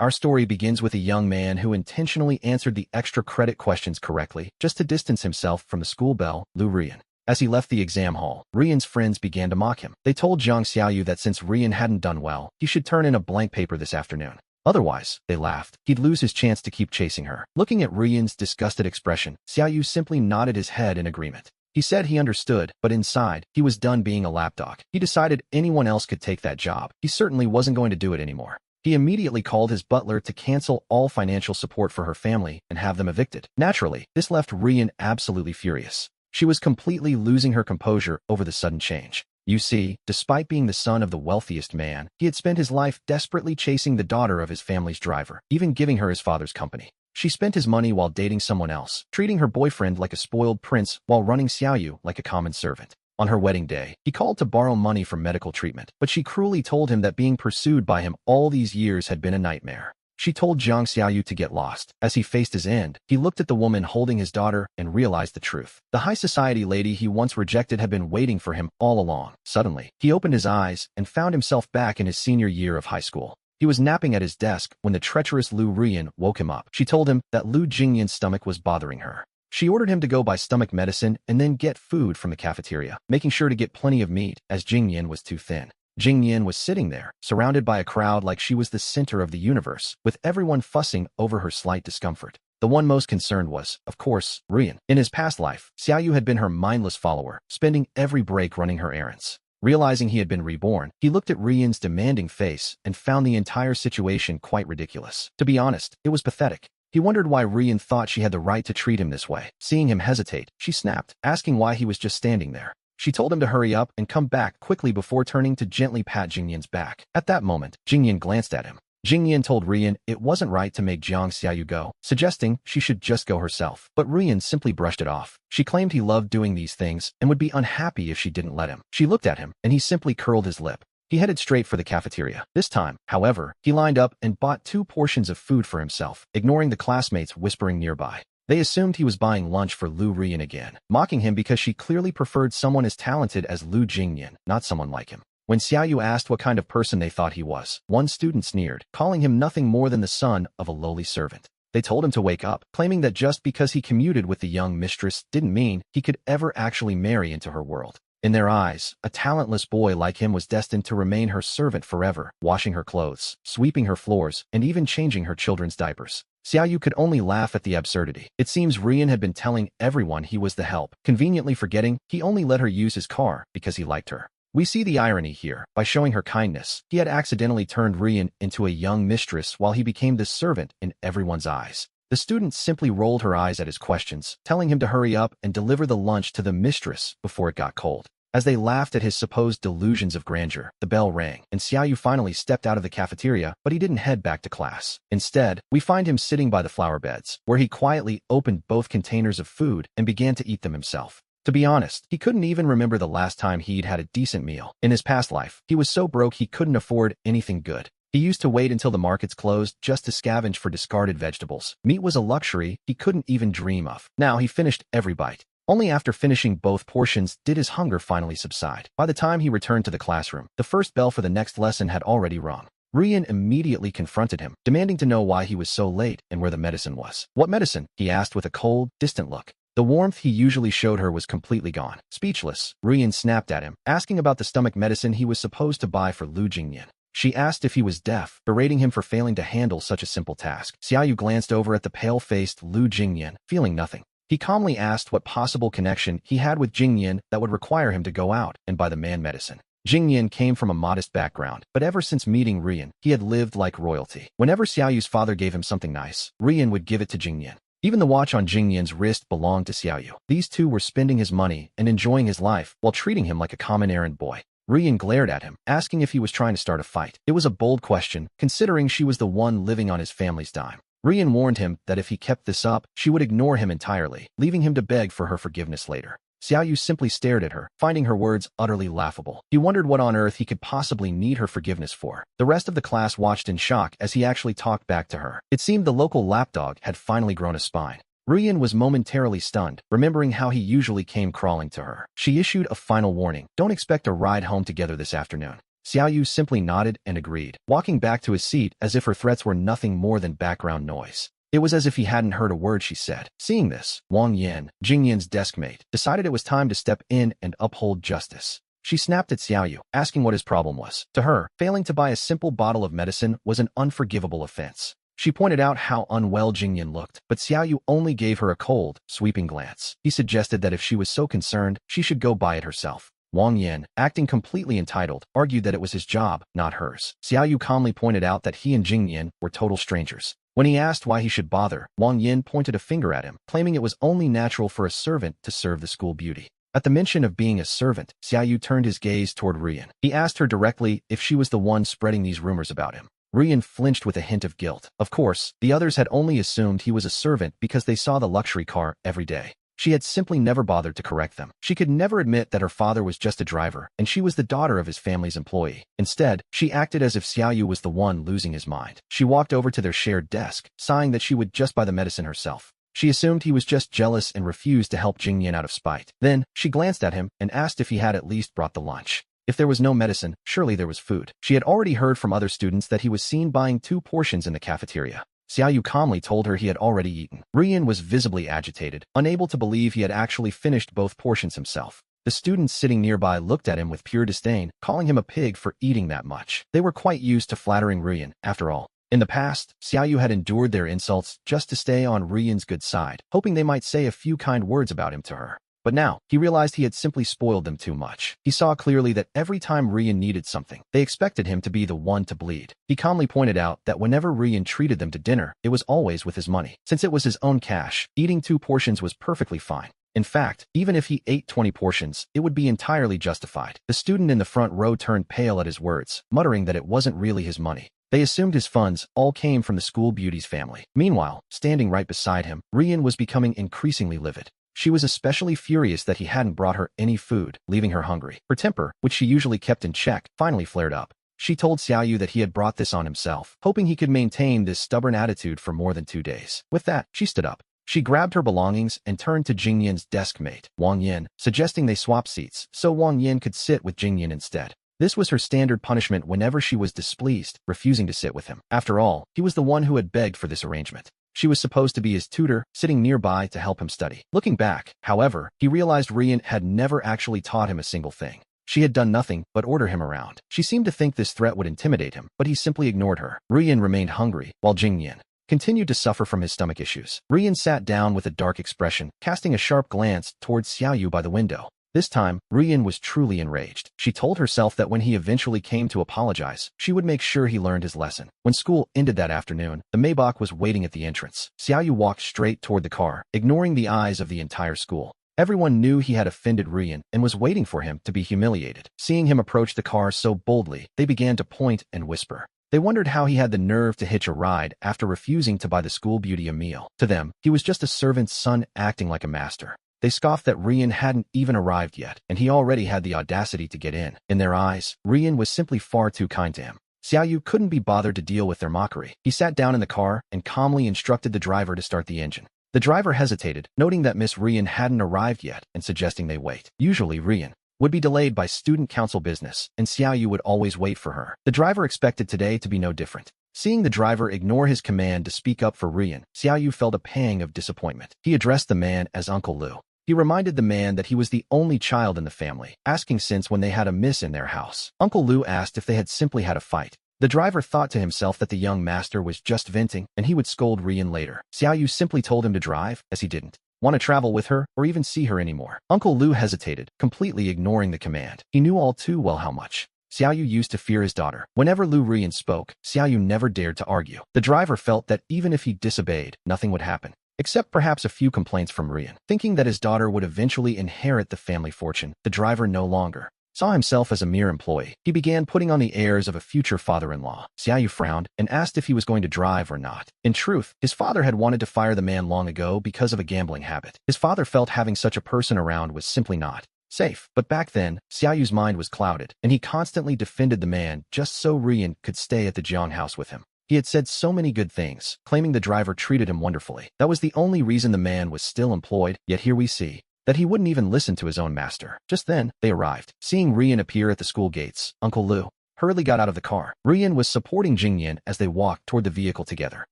Our story begins with a young man who intentionally answered the extra credit questions correctly, just to distance himself from the school belle, Lu Rian. As he left the exam hall, Rian's friends began to mock him. They told Zhang Xiaoyu that since Rian hadn't done well, he should turn in a blank paper this afternoon. Otherwise, they laughed, he'd lose his chance to keep chasing her. Looking at Rian's disgusted expression, Xiaoyu simply nodded his head in agreement. He said he understood, but inside, he was done being a lapdog. He decided anyone else could take that job. He certainly wasn't going to do it anymore. He immediately called his butler to cancel all financial support for her family and have them evicted. Naturally, this left Rian absolutely furious. She was completely losing her composure over the sudden change. You see, despite being the son of the wealthiest man, he had spent his life desperately chasing the daughter of his family's driver, even giving her his father's company. She spent his money while dating someone else, treating her boyfriend like a spoiled prince while running Xiaoyu like a common servant. On her wedding day, he called to borrow money for medical treatment, but she cruelly told him that being pursued by him all these years had been a nightmare. She told Zhang Xiaoyu to get lost. As he faced his end, he looked at the woman holding his daughter and realized the truth. The high society lady he once rejected had been waiting for him all along. Suddenly, he opened his eyes and found himself back in his senior year of high school. He was napping at his desk when the treacherous Lu Rian woke him up. She told him that Lu Jingyan's stomach was bothering her. She ordered him to go buy stomach medicine and then get food from the cafeteria, making sure to get plenty of meat, as Jingyan was too thin. Jingyan was sitting there, surrounded by a crowd like she was the center of the universe, with everyone fussing over her slight discomfort. The one most concerned was, of course, Rian. In his past life, Xiaoyu had been her mindless follower, spending every break running her errands. Realizing he had been reborn, he looked at Rian's demanding face and found the entire situation quite ridiculous. To be honest, it was pathetic. He wondered why Rian thought she had the right to treat him this way. Seeing him hesitate, she snapped, asking why he was just standing there. She told him to hurry up and come back quickly before turning to gently pat Jingyan's back. At that moment, Jingyan glanced at him. Jingyan told Rian it wasn't right to make Zhang Xiaoyu go, suggesting she should just go herself. But Rian simply brushed it off. She claimed he loved doing these things and would be unhappy if she didn't let him. She looked at him, and he simply curled his lip. He headed straight for the cafeteria. This time, however, he lined up and bought 2 portions of food for himself, ignoring the classmates whispering nearby. They assumed he was buying lunch for Lu Rian again, mocking him because she clearly preferred someone as talented as Lu Jingyan, not someone like him. When Xiaoyu asked what kind of person they thought he was, one student sneered, calling him nothing more than the son of a lowly servant. They told him to wake up, claiming that just because he commuted with the young mistress didn't mean he could ever actually marry into her world. In their eyes, a talentless boy like him was destined to remain her servant forever, washing her clothes, sweeping her floors, and even changing her children's diapers. Xiaoyu could only laugh at the absurdity. It seems Rian had been telling everyone he was the help, conveniently forgetting he only let her use his car because he liked her. We see the irony here. By showing her kindness, he had accidentally turned Rian into a young mistress while he became the servant in everyone's eyes. The student simply rolled her eyes at his questions, telling him to hurry up and deliver the lunch to the mistress before it got cold. As they laughed at his supposed delusions of grandeur, the bell rang, and Xiaoyu finally stepped out of the cafeteria, but he didn't head back to class. Instead, we find him sitting by the flower beds, where he quietly opened both containers of food and began to eat them himself. To be honest, he couldn't even remember the last time he'd had a decent meal. In his past life, he was so broke he couldn't afford anything good. He used to wait until the markets closed just to scavenge for discarded vegetables. Meat was a luxury he couldn't even dream of. Now he finished every bite. Only after finishing both portions did his hunger finally subside. By the time he returned to the classroom, the first bell for the next lesson had already rung. Rian immediately confronted him, demanding to know why he was so late and where the medicine was. "What medicine?" he asked with a cold, distant look. The warmth he usually showed her was completely gone. Speechless, Rian snapped at him, asking about the stomach medicine he was supposed to buy for Lu Jingyan. She asked if he was deaf, berating him for failing to handle such a simple task. Xiaoyu glanced over at the pale-faced Lu Jingyan, feeling nothing. He calmly asked what possible connection he had with Jingyan that would require him to go out and buy the man medicine. Jingyan came from a modest background, but ever since meeting Rian, he had lived like royalty. Whenever Xiaoyu's father gave him something nice, Rian would give it to Jingyan. Even the watch on Jingyan's wrist belonged to Xiaoyu. These two were spending his money and enjoying his life while treating him like a common errand boy. Rian glared at him, asking if he was trying to start a fight. It was a bold question, considering she was the one living on his family's dime. Rian warned him that if he kept this up, she would ignore him entirely, leaving him to beg for her forgiveness later. Xiaoyu simply stared at her, finding her words utterly laughable. He wondered what on earth he could possibly need her forgiveness for. The rest of the class watched in shock as he actually talked back to her. It seemed the local lapdog had finally grown a spine. Rian was momentarily stunned, remembering how he usually came crawling to her. She issued a final warning. "Don't expect a ride home together this afternoon." Xiaoyu simply nodded and agreed, walking back to his seat as if her threats were nothing more than background noise. It was as if he hadn't heard a word she said. Seeing this, Wang Yin, Jingyan's deskmate, decided it was time to step in and uphold justice. She snapped at Xiaoyu, asking what his problem was. To her, failing to buy a simple bottle of medicine was an unforgivable offense. She pointed out how unwell Jingyan looked, but Xiaoyu only gave her a cold, sweeping glance. He suggested that if she was so concerned, she should go buy it herself. Wang Yin, acting completely entitled, argued that it was his job, not hers. Xiaoyu calmly pointed out that he and Jingyan were total strangers. When he asked why he should bother, Wang Yin pointed a finger at him, claiming it was only natural for a servant to serve the school beauty. At the mention of being a servant, Xiaoyu turned his gaze toward Rian. He asked her directly if she was the one spreading these rumors about him. Rian flinched with a hint of guilt. Of course, the others had only assumed he was a servant because they saw the luxury car every day. She had simply never bothered to correct them. She could never admit that her father was just a driver, and she was the daughter of his family's employee. Instead, she acted as if Xiaoyu was the one losing his mind. She walked over to their shared desk, sighing that she would just buy the medicine herself. She assumed he was just jealous and refused to help Jingyan out of spite. Then, she glanced at him and asked if he had at least brought the lunch. If there was no medicine, surely there was food. She had already heard from other students that he was seen buying 2 portions in the cafeteria. Xiaoyu calmly told her he had already eaten. Rian was visibly agitated, unable to believe he had actually finished both portions himself. The students sitting nearby looked at him with pure disdain, calling him a pig for eating that much. They were quite used to flattering Rian, after all. In the past, Xiaoyu had endured their insults just to stay on Rian's good side, hoping they might say a few kind words about him to her. But now, he realized he had simply spoiled them too much. He saw clearly that every time Rian needed something, they expected him to be the one to bleed. He calmly pointed out that whenever Rian treated them to dinner, it was always with his money. Since it was his own cash, eating 2 portions was perfectly fine. In fact, even if he ate 20 portions, it would be entirely justified. The student in the front row turned pale at his words, muttering that it wasn't really his money. They assumed his funds all came from the school beauty's family. Meanwhile, standing right beside him, Rian was becoming increasingly livid. She was especially furious that he hadn't brought her any food, leaving her hungry. Her temper, which she usually kept in check, finally flared up. She told Xiaoyu that he had brought this on himself, hoping he could maintain this stubborn attitude for more than 2 days. With that, she stood up. She grabbed her belongings and turned to Jingyan's deskmate, Wang Yin, suggesting they swap seats so Wang Yin could sit with Jingyan instead. This was her standard punishment whenever she was displeased, refusing to sit with him. After all, he was the one who had begged for this arrangement. She was supposed to be his tutor, sitting nearby to help him study. Looking back, however, he realized Rian had never actually taught him a single thing. She had done nothing but order him around. She seemed to think this threat would intimidate him, but he simply ignored her. Rian remained hungry, while Jingyan continued to suffer from his stomach issues. Rian sat down with a dark expression, casting a sharp glance towards Xiaoyu by the window. This time, Rian was truly enraged. She told herself that when he eventually came to apologize, she would make sure he learned his lesson. When school ended that afternoon, the Maybach was waiting at the entrance. Xiaoyu walked straight toward the car, ignoring the eyes of the entire school. Everyone knew he had offended Rian and was waiting for him to be humiliated. Seeing him approach the car so boldly, they began to point and whisper. They wondered how he had the nerve to hitch a ride after refusing to buy the school beauty a meal. To them, he was just a servant's son acting like a master. They scoffed that Rian hadn't even arrived yet, and he already had the audacity to get in. In their eyes, Rian was simply far too kind to him. Xiaoyu couldn't be bothered to deal with their mockery. He sat down in the car and calmly instructed the driver to start the engine. The driver hesitated, noting that Miss Rian hadn't arrived yet and suggesting they wait. Usually Rian would be delayed by student council business, and Xiaoyu would always wait for her. The driver expected today to be no different. Seeing the driver ignore his command to speak up for Rian, Xiaoyu felt a pang of disappointment. He addressed the man as Uncle Lu. He reminded the man that he was the only child in the family, asking since when they had a miss in their house. Uncle Lu asked if they had simply had a fight. The driver thought to himself that the young master was just venting, and he would scold Rian later. Xiaoyu simply told him to drive, as he didn't want to travel with her or even see her anymore. Uncle Lu hesitated, completely ignoring the command. He knew all too well how much Xiaoyu used to fear his daughter. Whenever Lu Rian spoke, Xiaoyu never dared to argue. The driver felt that even if he disobeyed, nothing would happen, except perhaps a few complaints from Rian. Thinking that his daughter would eventually inherit the family fortune, the driver no longer saw himself as a mere employee. He began putting on the airs of a future father-in-law. Xiaoyu frowned and asked if he was going to drive or not. In truth, his father had wanted to fire the man long ago because of a gambling habit. His father felt having such a person around was simply not safe. But back then, Xiaoyu's mind was clouded, and he constantly defended the man just so Rian could stay at the Jiang house with him. He had said so many good things, claiming the driver treated him wonderfully. That was the only reason the man was still employed, yet here we see that he wouldn't even listen to his own master. Just then, they arrived. Seeing Rian appear at the school gates, Uncle Lu hurriedly got out of the car. Rian was supporting Jingyan as they walked toward the vehicle together.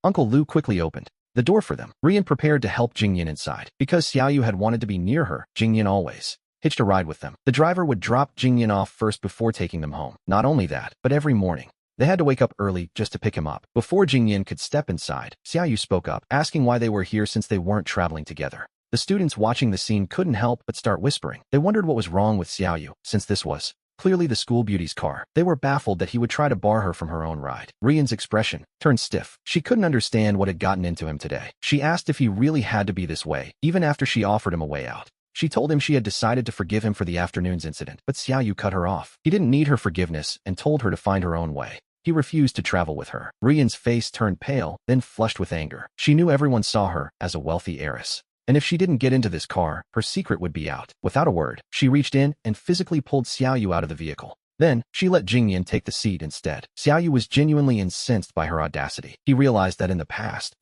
Uncle Lu quickly opened the door for them. Rian prepared to help Jingyan inside. Because Xiaoyu had wanted to be near her, Jingyan always hitched a ride with them. The driver would drop Jingyan off first before taking them home. Not only that, but every morning, they had to wake up early just to pick him up. Before Jingyan could step inside, Xiaoyu spoke up, asking why they were here since they weren't traveling together. The students watching the scene couldn't help but start whispering. They wondered what was wrong with Xiaoyu, since this was clearly the school beauty's car. They were baffled that he would try to bar her from her own ride. Rian's expression turned stiff. She couldn't understand what had gotten into him today. She asked if he really had to be this way, even after she offered him a way out. She told him she had decided to forgive him for the afternoon's incident, but Xiaoyu cut her off. He didn't need her forgiveness and told her to find her own way. He refused to travel with her. Rian's face turned pale, then flushed with anger. She knew everyone saw her as a wealthy heiress, and if she didn't get into this car, her secret would be out. Without a word, she reached in and physically pulled Xiaoyu out of the vehicle. Then, she let Jingyan take the seat instead. Xiaoyu was genuinely incensed by her audacity. He realized that in the past,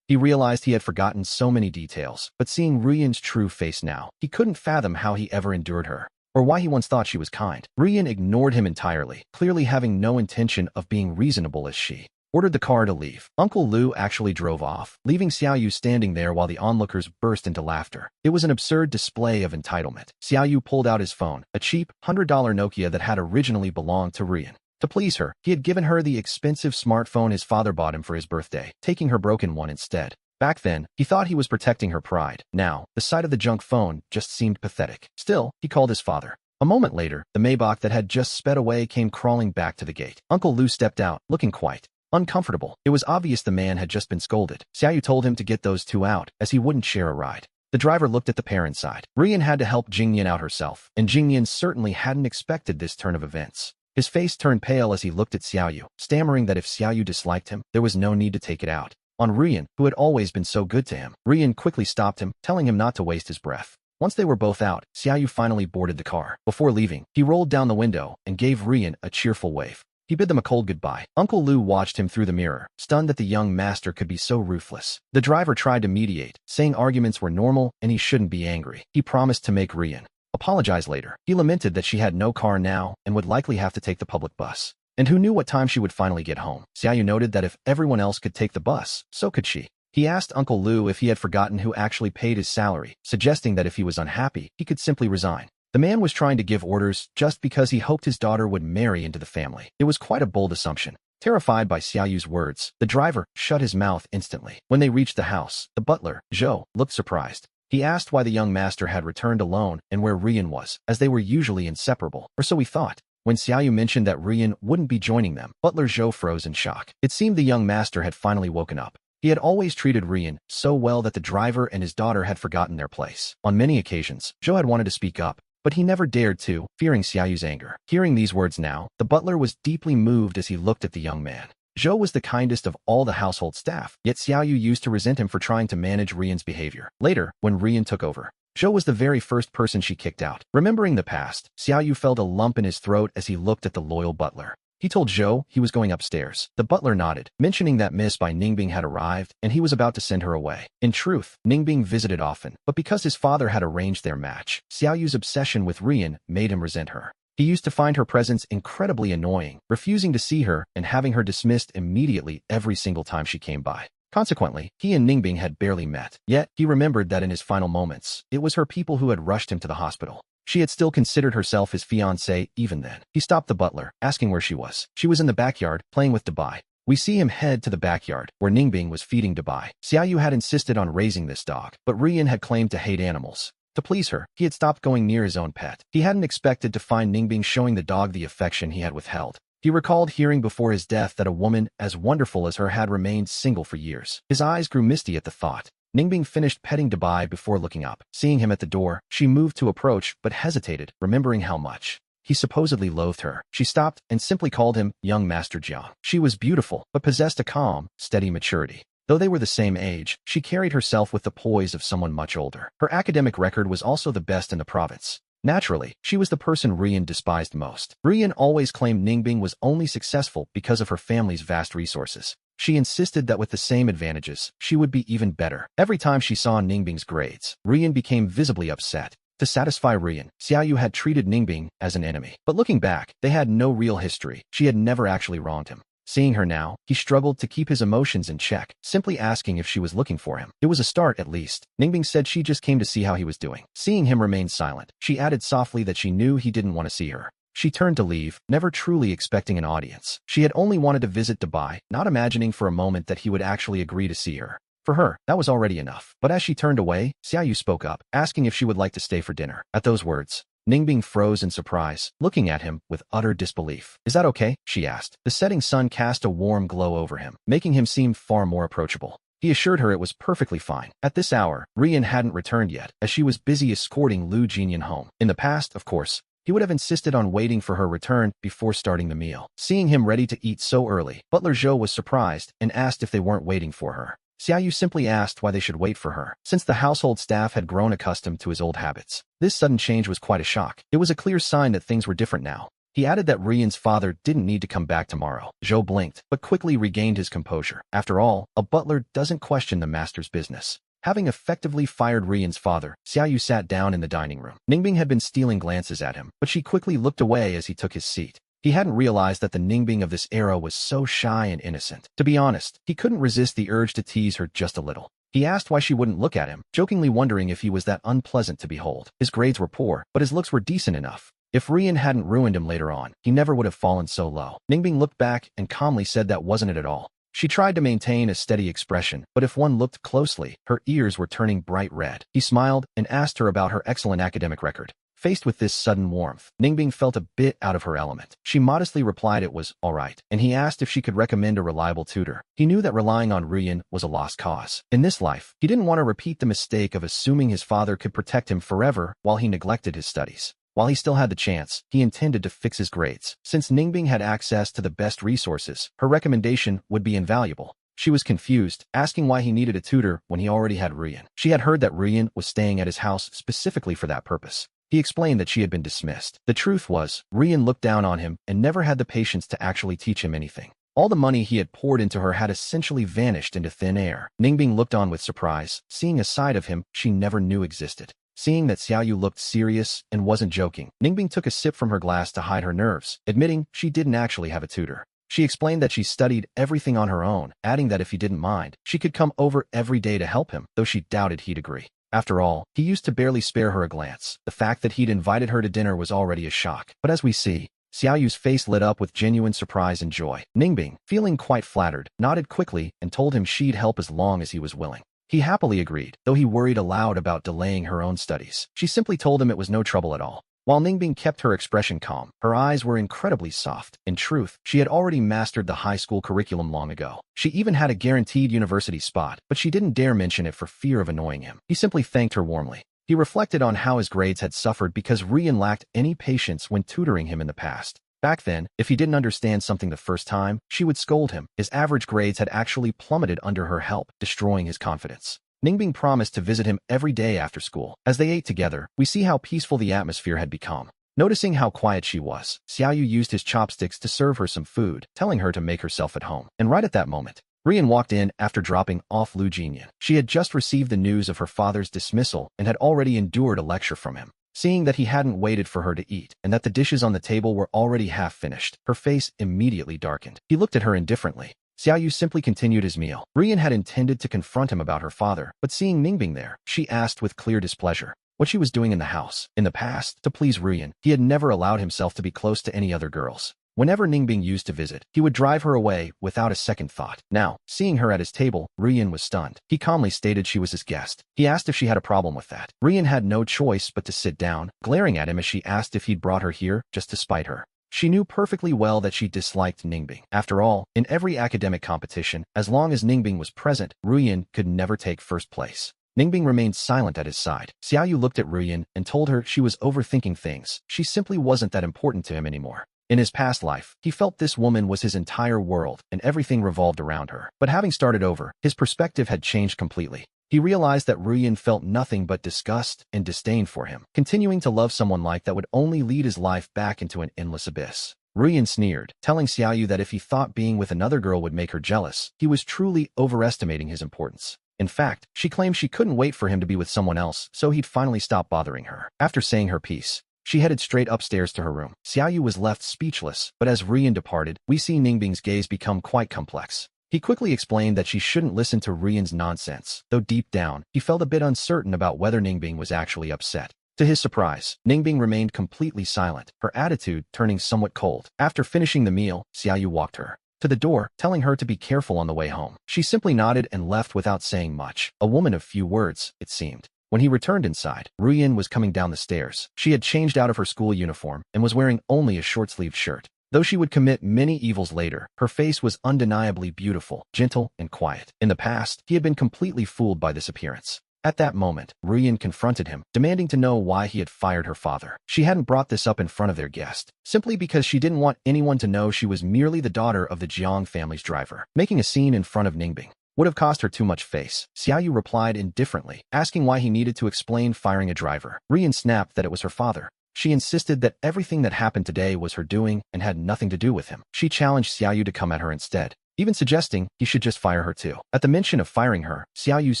he realized he had forgotten so many details, but seeing Rian's true face now, he couldn't fathom how he ever endured her, or why he once thought she was kind. Rian ignored him entirely, clearly having no intention of being reasonable as she ordered the car to leave. Uncle Lu actually drove off, leaving Xiaoyu standing there while the onlookers burst into laughter. It was an absurd display of entitlement. Xiaoyu pulled out his phone, a cheap $100 Nokia that had originally belonged to Rian. To please her, he had given her the expensive smartphone his father bought him for his birthday, taking her broken one instead. Back then, he thought he was protecting her pride. Now, the sight of the junk phone just seemed pathetic. Still, he called his father. A moment later, the Maybach that had just sped away came crawling back to the gate. Uncle Lu stepped out, looking quite uncomfortable. It was obvious the man had just been scolded. Xiaoyu told him to get those two out, as he wouldn't share a ride. The driver looked at the pair inside. Rian had to help Jingyan out herself, and Jingyan certainly hadn't expected this turn of events. His face turned pale as he looked at Xiaoyu, stammering that if Xiaoyu disliked him, there was no need to take it out on Rian, who had always been so good to him. Rian quickly stopped him, telling him not to waste his breath. Once they were both out, Xiaoyu finally boarded the car. Before leaving, he rolled down the window and gave Rian a cheerful wave. He bid them a cold goodbye. Uncle Lu watched him through the mirror, stunned that the young master could be so ruthless. The driver tried to mediate, saying arguments were normal and he shouldn't be angry. He promised to make Rian apologize later. He lamented that she had no car now and would likely have to take the public bus. And who knew what time she would finally get home? Xiaoyu noted that if everyone else could take the bus, so could she. He asked Uncle Lu if he had forgotten who actually paid his salary, suggesting that if he was unhappy, he could simply resign. The man was trying to give orders just because he hoped his daughter would marry into the family. It was quite a bold assumption. Terrified by Xiaoyu's words, the driver shut his mouth instantly. When they reached the house, the butler, Zhou, looked surprised. He asked why the young master had returned alone and where Rian was, as they were usually inseparable, or so he thought. When Xiaoyu mentioned that Rian wouldn't be joining them, Butler Zhou froze in shock. It seemed the young master had finally woken up. He had always treated Rian so well that the driver and his daughter had forgotten their place. On many occasions, Zhou had wanted to speak up, but he never dared to, fearing Xiaoyu's anger. Hearing these words now, the butler was deeply moved as he looked at the young man. Zhou was the kindest of all the household staff, yet Xiaoyu used to resent him for trying to manage Rian's behavior. Later, when Rian took over, Zhou was the very first person she kicked out. Remembering the past, Xiaoyu felt a lump in his throat as he looked at the loyal butler. He told Zhou he was going upstairs. The butler nodded, mentioning that Miss Bai Ningbing had arrived and he was about to send her away. In truth, Ningbing visited often, but because his father had arranged their match, Xiaoyu's obsession with Rian made him resent her. He used to find her presence incredibly annoying, refusing to see her and having her dismissed immediately every single time she came by. Consequently, he and Ningbing had barely met. Yet, he remembered that in his final moments, it was her people who had rushed him to the hospital. She had still considered herself his fiancée even then. He stopped the butler, asking where she was. She was in the backyard, playing with Dabai. We see him head to the backyard, where Ningbing was feeding Dabai. Xiaoyu had insisted on raising this dog, but Rian had claimed to hate animals. To please her, he had stopped going near his own pet. He hadn't expected to find Ningbing showing the dog the affection he had withheld. He recalled hearing before his death that a woman as wonderful as her had remained single for years. His eyes grew misty at the thought. Ningbing finished petting Dabai before looking up. Seeing him at the door, she moved to approach but hesitated, remembering how much he supposedly loathed her. She stopped and simply called him young Master Jiang. She was beautiful, but possessed a calm, steady maturity. Though they were the same age, she carried herself with the poise of someone much older. Her academic record was also the best in the province. Naturally, she was the person Rian despised most. Rian always claimed Ningbing was only successful because of her family's vast resources. She insisted that with the same advantages, she would be even better. Every time she saw Ningbing's grades, Rian became visibly upset. To satisfy Rian, Xiaoyu had treated Ningbing as an enemy. But looking back, they had no real history. She had never actually wronged him. Seeing her now, he struggled to keep his emotions in check, simply asking if she was looking for him. It was a start, at least. Ningbing said she just came to see how he was doing. Seeing him remain silent, she added softly that she knew he didn't want to see her. She turned to leave, never truly expecting an audience. She had only wanted to visit Dubai, not imagining for a moment that he would actually agree to see her. For her, that was already enough. But as she turned away, Xiaoyu spoke up, asking if she would like to stay for dinner. At those words, Ningbing froze in surprise, looking at him with utter disbelief. "Is that okay?" she asked. The setting sun cast a warm glow over him, making him seem far more approachable. He assured her it was perfectly fine. At this hour, Rian hadn't returned yet, as she was busy escorting Lu Jinyan home. In the past, of course, he would have insisted on waiting for her return before starting the meal. Seeing him ready to eat so early, Butler Zhou was surprised and asked if they weren't waiting for her. Xiaoyu simply asked why they should wait for her, since the household staff had grown accustomed to his old habits. This sudden change was quite a shock. It was a clear sign that things were different now. He added that Rian's father didn't need to come back tomorrow. Zhou blinked, but quickly regained his composure. After all, a butler doesn't question the master's business. Having effectively fired Rian's father, Xiaoyu sat down in the dining room. Ningbing had been stealing glances at him, but she quickly looked away as he took his seat. He hadn't realized that the Ningbing of this era was so shy and innocent. To be honest, he couldn't resist the urge to tease her just a little. He asked why she wouldn't look at him, jokingly wondering if he was that unpleasant to behold. His grades were poor, but his looks were decent enough. If Rian hadn't ruined him later on, he never would have fallen so low. Ningbing looked back and calmly said that wasn't it at all. She tried to maintain a steady expression, but if one looked closely, her ears were turning bright red. He smiled and asked her about her excellent academic record. Faced with this sudden warmth, Ningbing felt a bit out of her element. She modestly replied it was all right, and he asked if she could recommend a reliable tutor. He knew that relying on Rian was a lost cause. In this life, he didn't want to repeat the mistake of assuming his father could protect him forever while he neglected his studies. While he still had the chance, he intended to fix his grades. Since Ningbing had access to the best resources, her recommendation would be invaluable. She was confused, asking why he needed a tutor when he already had Rian. She had heard that Rian was staying at his house specifically for that purpose. He explained that she had been dismissed. The truth was, Rian looked down on him and never had the patience to actually teach him anything. All the money he had poured into her had essentially vanished into thin air. Ningbing looked on with surprise, seeing a side of him she never knew existed. Seeing that Xiaoyu looked serious and wasn't joking, Ningbing took a sip from her glass to hide her nerves, admitting she didn't actually have a tutor. She explained that she studied everything on her own, adding that if he didn't mind, she could come over every day to help him, though she doubted he'd agree. After all, he used to barely spare her a glance. The fact that he'd invited her to dinner was already a shock. But as we see, Xiaoyu's face lit up with genuine surprise and joy. Ningbing, feeling quite flattered, nodded quickly and told him she'd help as long as he was willing. He happily agreed, though he worried aloud about delaying her own studies. She simply told him it was no trouble at all. While Ningbing kept her expression calm, her eyes were incredibly soft. In truth, she had already mastered the high school curriculum long ago. She even had a guaranteed university spot, but she didn't dare mention it for fear of annoying him. He simply thanked her warmly. He reflected on how his grades had suffered because Rian lacked any patience when tutoring him in the past. Back then, if he didn't understand something the first time, she would scold him. His average grades had actually plummeted under her help, destroying his confidence. Ningbing promised to visit him every day after school. As they ate together, we see how peaceful the atmosphere had become. Noticing how quiet she was, Xiaoyu used his chopsticks to serve her some food, telling her to make herself at home. And right at that moment, Rian walked in after dropping off Lu Jinyan. She had just received the news of her father's dismissal and had already endured a lecture from him. Seeing that he hadn't waited for her to eat and that the dishes on the table were already half finished, her face immediately darkened. He looked at her indifferently. Xiaoyu simply continued his meal. Rian had intended to confront him about her father, but seeing Ningbing there, she asked with clear displeasure what she was doing in the house. In the past, to please Rian, he had never allowed himself to be close to any other girls. Whenever Ningbing used to visit, he would drive her away without a second thought. Now, seeing her at his table, Rian was stunned. He calmly stated she was his guest. He asked if she had a problem with that. Rian had no choice but to sit down, glaring at him as she asked if he'd brought her here just to spite her. She knew perfectly well that she disliked Ningbing. After all, in every academic competition, as long as Ningbing was present, Rian could never take first place. Ningbing remained silent at his side. Xiaoyu looked at Rian and told her she was overthinking things. She simply wasn't that important to him anymore. In his past life, he felt this woman was his entire world and everything revolved around her. But having started over, his perspective had changed completely. He realized that Rian felt nothing but disgust and disdain for him. Continuing to love someone like that would only lead his life back into an endless abyss. Rian sneered, telling Xiaoyu that if he thought being with another girl would make her jealous, he was truly overestimating his importance. In fact, she claimed she couldn't wait for him to be with someone else, so he'd finally stop bothering her. After saying her piece, she headed straight upstairs to her room. Xiaoyu was left speechless, but as Rian departed, we see Ningbing's gaze become quite complex. He quickly explained that she shouldn't listen to Rian's nonsense, though deep down, he felt a bit uncertain about whether Ningbing was actually upset. To his surprise, Ningbing remained completely silent, her attitude turning somewhat cold. After finishing the meal, Xiaoyu walked her to the door, telling her to be careful on the way home. She simply nodded and left without saying much. A woman of few words, it seemed. When he returned inside, Ruyan was coming down the stairs. She had changed out of her school uniform and was wearing only a short-sleeved shirt. Though she would commit many evils later, her face was undeniably beautiful, gentle, and quiet. In the past, he had been completely fooled by this appearance. At that moment, Ruyan confronted him, demanding to know why he had fired her father. She hadn't brought this up in front of their guest, simply because she didn't want anyone to know she was merely the daughter of the Jiang family's driver. Making a scene in front of Ningbing would have cost her too much face. Xiaoyu replied indifferently, asking why he needed to explain firing a driver. Ruyan snapped that it was her father. She insisted that everything that happened today was her doing and had nothing to do with him. She challenged Xiaoyu to come at her instead, even suggesting he should just fire her too. At the mention of firing her, Xiaoyu's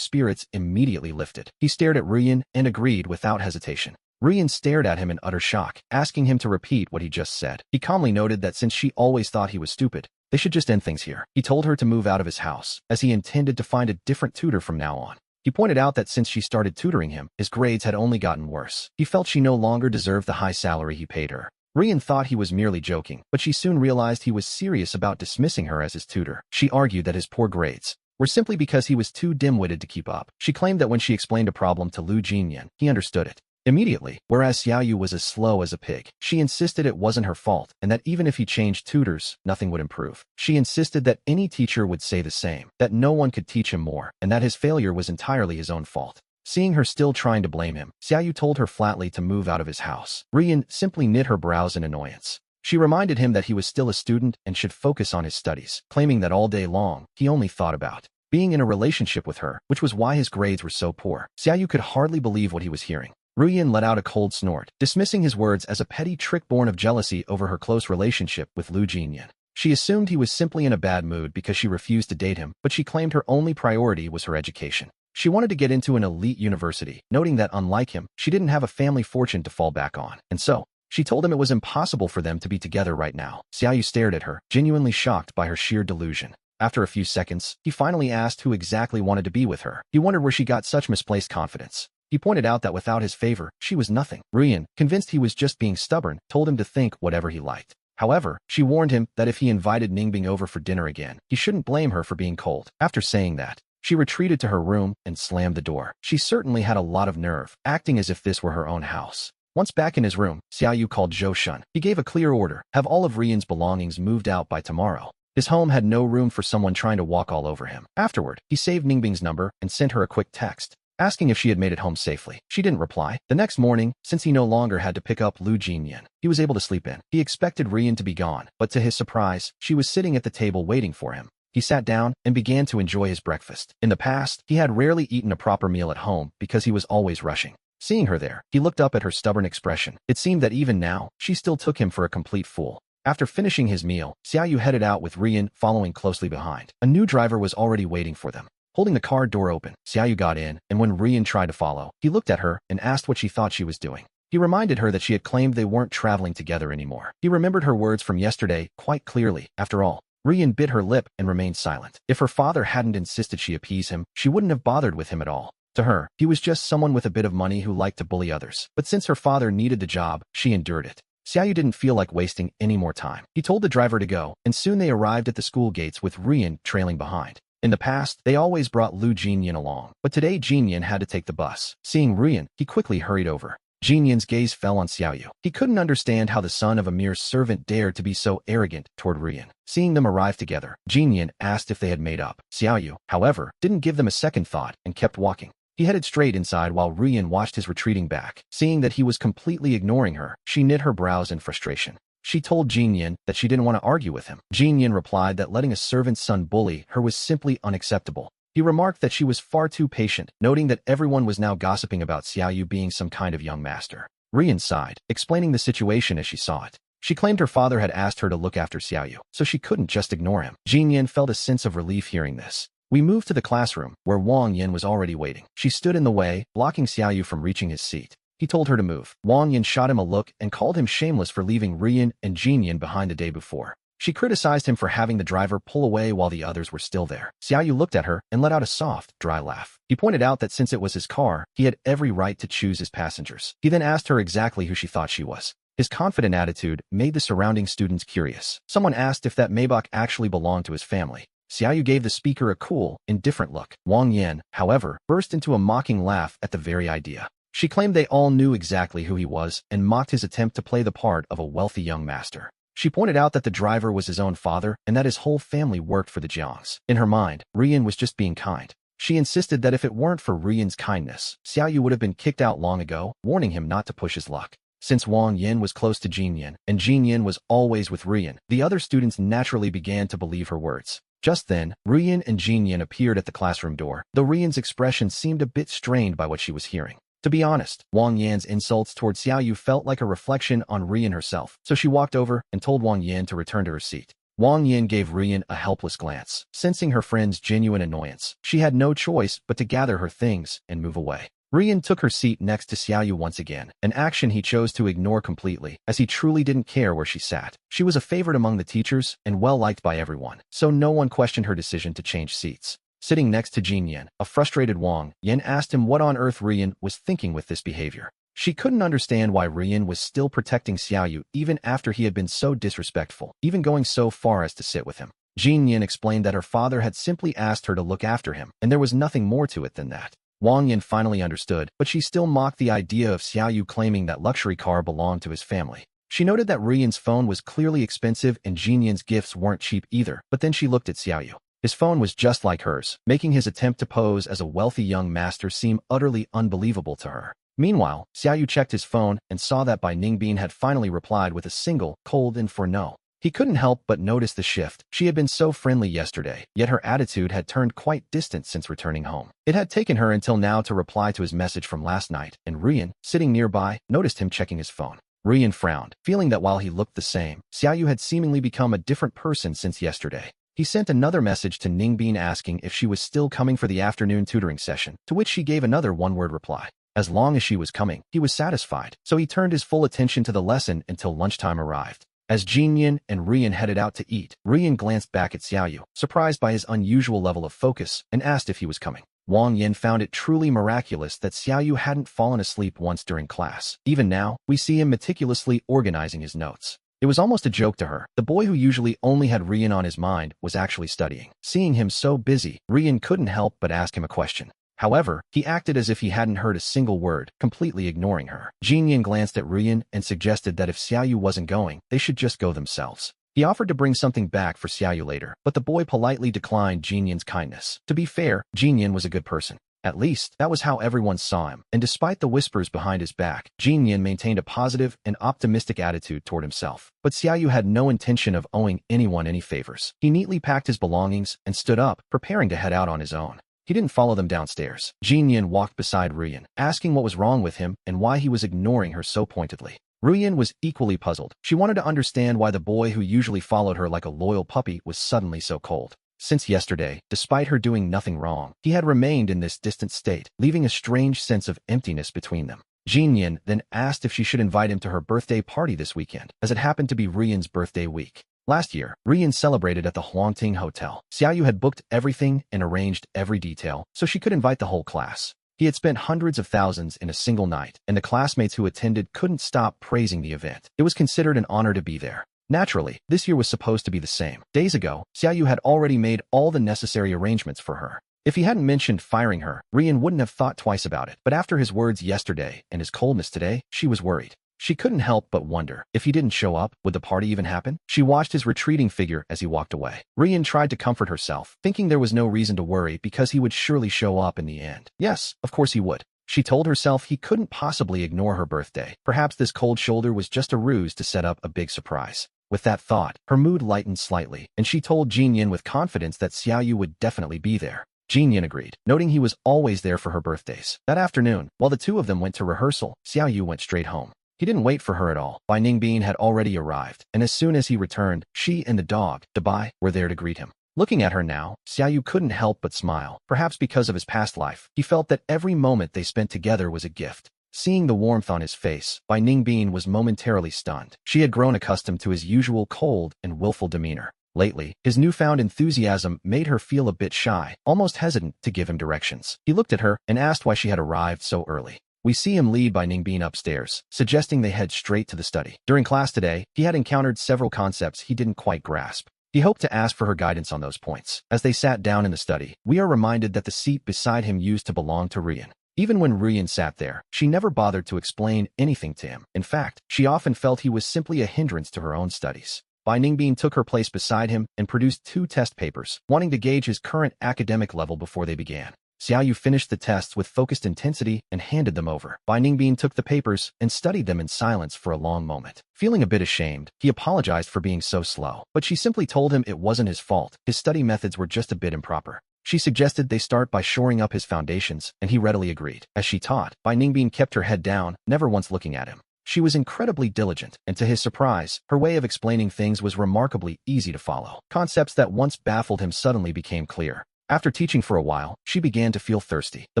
spirits immediately lifted. He stared at Ruyan and agreed without hesitation. Ruyan stared at him in utter shock, asking him to repeat what he just said. He calmly noted that since she always thought he was stupid, they should just end things here. He told her to move out of his house, as he intended to find a different tutor from now on. He pointed out that since she started tutoring him, his grades had only gotten worse. He felt she no longer deserved the high salary he paid her. Ruyan thought he was merely joking, but she soon realized he was serious about dismissing her as his tutor. She argued that his poor grades were simply because he was too dim-witted to keep up. She claimed that when she explained a problem to Lu Jinyan, he understood it immediately, whereas Xiaoyu was as slow as a pig. She insisted it wasn't her fault, and that even if he changed tutors, nothing would improve. She insisted that any teacher would say the same, that no one could teach him more, and that his failure was entirely his own fault. Seeing her still trying to blame him, Xiaoyu told her flatly to move out of his house. Ruyan simply knit her brows in annoyance. She reminded him that he was still a student and should focus on his studies, claiming that all day long, he only thought about being in a relationship with her, which was why his grades were so poor. Xiaoyu could hardly believe what he was hearing. Ruyan let out a cold snort, dismissing his words as a petty trick born of jealousy over her close relationship with Lu Jinyan. She assumed he was simply in a bad mood because she refused to date him, but she claimed her only priority was her education. She wanted to get into an elite university, noting that unlike him, she didn't have a family fortune to fall back on. And so, she told him it was impossible for them to be together right now. Xiaoyu stared at her, genuinely shocked by her sheer delusion. After a few seconds, he finally asked who exactly wanted to be with her. He wondered where she got such misplaced confidence. He pointed out that without his favor, she was nothing. Ruyan, convinced he was just being stubborn, told him to think whatever he liked. However, she warned him that if he invited Ningbing over for dinner again, he shouldn't blame her for being cold. After saying that, she retreated to her room and slammed the door. She certainly had a lot of nerve, acting as if this were her own house. Once back in his room, Xiaoyu called Zhou Shun. He gave a clear order, have all of Ruyan's belongings moved out by tomorrow. His home had no room for someone trying to walk all over him. Afterward, he saved Ningbing's number and sent her a quick text, asking if she had made it home safely. She didn't reply. The next morning, since he no longer had to pick up Lu Jinyan, he was able to sleep in. He expected Ruyan to be gone, but to his surprise, she was sitting at the table waiting for him. He sat down and began to enjoy his breakfast. In the past, he had rarely eaten a proper meal at home because he was always rushing. Seeing her there, he looked up at her stubborn expression. It seemed that even now, she still took him for a complete fool. After finishing his meal, Xiaoyu headed out with Ruyan following closely behind. A new driver was already waiting for them. Holding the car door open, Xiaoyu got in, and when Ruyan tried to follow, he looked at her and asked what she thought she was doing. He reminded her that she had claimed they weren't traveling together anymore. He remembered her words from yesterday quite clearly. After all, Ruyan bit her lip and remained silent. If her father hadn't insisted she appease him, she wouldn't have bothered with him at all. To her, he was just someone with a bit of money who liked to bully others. But since her father needed the job, she endured it. Xiaoyu didn't feel like wasting any more time. He told the driver to go, and soon they arrived at the school gates with Ruyan trailing behind. In the past, they always brought Lu Jinyan along, but today Jinyan had to take the bus. Seeing Ruyan, he quickly hurried over. Jinyan's gaze fell on Xiaoyu. He couldn't understand how the son of a mere servant dared to be so arrogant toward Ruyan. Seeing them arrive together, Jinyan asked if they had made up. Xiaoyu, however, didn't give them a second thought and kept walking. He headed straight inside while Ruyan watched his retreating back. Seeing that he was completely ignoring her, she knit her brows in frustration. She told Jinyan that she didn't want to argue with him. Jinyan replied that letting a servant's son bully her was simply unacceptable. He remarked that she was far too patient, noting that everyone was now gossiping about Xiaoyu being some kind of young master. Ruyan sighed, explaining the situation as she saw it. She claimed her father had asked her to look after Xiaoyu, so she couldn't just ignore him. Jinyan felt a sense of relief hearing this. We moved to the classroom, where Wang Yin was already waiting. She stood in the way, blocking Xiaoyu from reaching his seat. He told her to move. Wang Yin shot him a look and called him shameless for leaving Rian and Jinyan behind the day before. She criticized him for having the driver pull away while the others were still there. Xiaoyu looked at her and let out a soft, dry laugh. He pointed out that since it was his car, he had every right to choose his passengers. He then asked her exactly who she thought she was. His confident attitude made the surrounding students curious. Someone asked if that Maybach actually belonged to his family. Xiaoyu gave the speaker a cool, indifferent look. Wang Yin, however, burst into a mocking laugh at the very idea. She claimed they all knew exactly who he was and mocked his attempt to play the part of a wealthy young master. She pointed out that the driver was his own father and that his whole family worked for the Jiangs. In her mind, Rian was just being kind. She insisted that if it weren't for Rian's kindness, Xiaoyu would have been kicked out long ago, warning him not to push his luck. Since Wang Yin was close to Jinyan, and Jinyan was always with Rian, the other students naturally began to believe her words. Just then, Rian and Jinyan appeared at the classroom door, though Rian's expression seemed a bit strained by what she was hearing. To be honest, Wang Yan's insults toward Xiaoyu felt like a reflection on Rian herself, so she walked over and told Wang Yan to return to her seat. Wang Yan gave Rian a helpless glance. Sensing her friend's genuine annoyance, she had no choice but to gather her things and move away. Rian took her seat next to Xiaoyu once again, an action he chose to ignore completely, as he truly didn't care where she sat. She was a favorite among the teachers and well-liked by everyone, so no one questioned her decision to change seats. Sitting next to Jinyan, a frustrated Wang Yan asked him what on earth Rian was thinking with this behavior. She couldn't understand why Rian was still protecting Xiaoyu even after he had been so disrespectful, even going so far as to sit with him. Jinyan explained that her father had simply asked her to look after him, and there was nothing more to it than that. Wang Yan finally understood, but she still mocked the idea of Xiaoyu claiming that luxury car belonged to his family. She noted that Rian's phone was clearly expensive and Jinyan's gifts weren't cheap either, but then she looked at Xiaoyu. His phone was just like hers, making his attempt to pose as a wealthy young master seem utterly unbelievable to her. Meanwhile, Xiaoyu checked his phone and saw that Bai Ningbin had finally replied with a single, cold and for no. He couldn't help but notice the shift. She had been so friendly yesterday, yet her attitude had turned quite distant since returning home. It had taken her until now to reply to his message from last night, and Rian, sitting nearby, noticed him checking his phone. Rian frowned, feeling that while he looked the same, Xiaoyu had seemingly become a different person since yesterday. He sent another message to Ningbin asking if she was still coming for the afternoon tutoring session, to which she gave another one-word reply. As long as she was coming, he was satisfied, so he turned his full attention to the lesson until lunchtime arrived. As Jinyan and Rian headed out to eat, Rian glanced back at Xiaoyu, surprised by his unusual level of focus, and asked if he was coming. Wang Yin found it truly miraculous that Xiaoyu hadn't fallen asleep once during class. Even now, we see him meticulously organizing his notes. It was almost a joke to her. The boy who usually only had Rian on his mind was actually studying. Seeing him so busy, Rian couldn't help but ask him a question. However, he acted as if he hadn't heard a single word, completely ignoring her. Jinyan glanced at Rian and suggested that if Xiaoyu wasn't going, they should just go themselves. He offered to bring something back for Xiaoyu later, but the boy politely declined Jinyan's kindness. To be fair, Jinyan was a good person. At least, that was how everyone saw him, and despite the whispers behind his back, Jinyan maintained a positive and optimistic attitude toward himself. But Xiaoyu had no intention of owing anyone any favors. He neatly packed his belongings and stood up, preparing to head out on his own. He didn't follow them downstairs. Jinyan walked beside Rian, asking what was wrong with him and why he was ignoring her so pointedly. Rian was equally puzzled. She wanted to understand why the boy who usually followed her like a loyal puppy was suddenly so cold. Since yesterday, despite her doing nothing wrong, he had remained in this distant state, leaving a strange sense of emptiness between them. Jinyan then asked if she should invite him to her birthday party this weekend, as it happened to be Rian's birthday week. Last year, Rian celebrated at the Huangting Hotel. Xiaoyu had booked everything and arranged every detail, so she could invite the whole class. He had spent hundreds of thousands in a single night, and the classmates who attended couldn't stop praising the event. It was considered an honor to be there. Naturally, this year was supposed to be the same. Days ago, Xiaoyu had already made all the necessary arrangements for her. If he hadn't mentioned firing her, Rian wouldn't have thought twice about it. But after his words yesterday and his coldness today, she was worried. She couldn't help but wonder, if he didn't show up, would the party even happen? She watched his retreating figure as he walked away. Rian tried to comfort herself, thinking there was no reason to worry because he would surely show up in the end. Yes, of course he would. She told herself he couldn't possibly ignore her birthday. Perhaps this cold shoulder was just a ruse to set up a big surprise. With that thought, her mood lightened slightly, and she told Jinyan with confidence that Xiaoyu would definitely be there. Jinyan agreed, noting he was always there for her birthdays. That afternoon, while the two of them went to rehearsal, Xiaoyu went straight home. He didn't wait for her at all. Bai Ningbin had already arrived, and as soon as he returned, she and the dog, Dabai, were there to greet him. Looking at her now, Xiaoyu couldn't help but smile. Perhaps because of his past life, he felt that every moment they spent together was a gift. Seeing the warmth on his face, Bai Ningbin was momentarily stunned. She had grown accustomed to his usual cold and willful demeanor. Lately, his newfound enthusiasm made her feel a bit shy, almost hesitant to give him directions. He looked at her and asked why she had arrived so early. We see him lead Bai Ningbin upstairs, suggesting they head straight to the study. During class today, he had encountered several concepts he didn't quite grasp. He hoped to ask for her guidance on those points. As they sat down in the study, we are reminded that the seat beside him used to belong to Rian. Even when Rian sat there, she never bothered to explain anything to him. In fact, she often felt he was simply a hindrance to her own studies. Bai Ningbin took her place beside him and produced 2 test papers, wanting to gauge his current academic level before they began. Xiaoyu finished the tests with focused intensity and handed them over. Bai Ningbin took the papers and studied them in silence for a long moment. Feeling a bit ashamed, he apologized for being so slow, but she simply told him it wasn't his fault. His study methods were just a bit improper. She suggested they start by shoring up his foundations, and he readily agreed. As she taught, Bai Ningbin kept her head down, never once looking at him. She was incredibly diligent, and to his surprise, her way of explaining things was remarkably easy to follow. Concepts that once baffled him suddenly became clear. After teaching for a while, she began to feel thirsty. The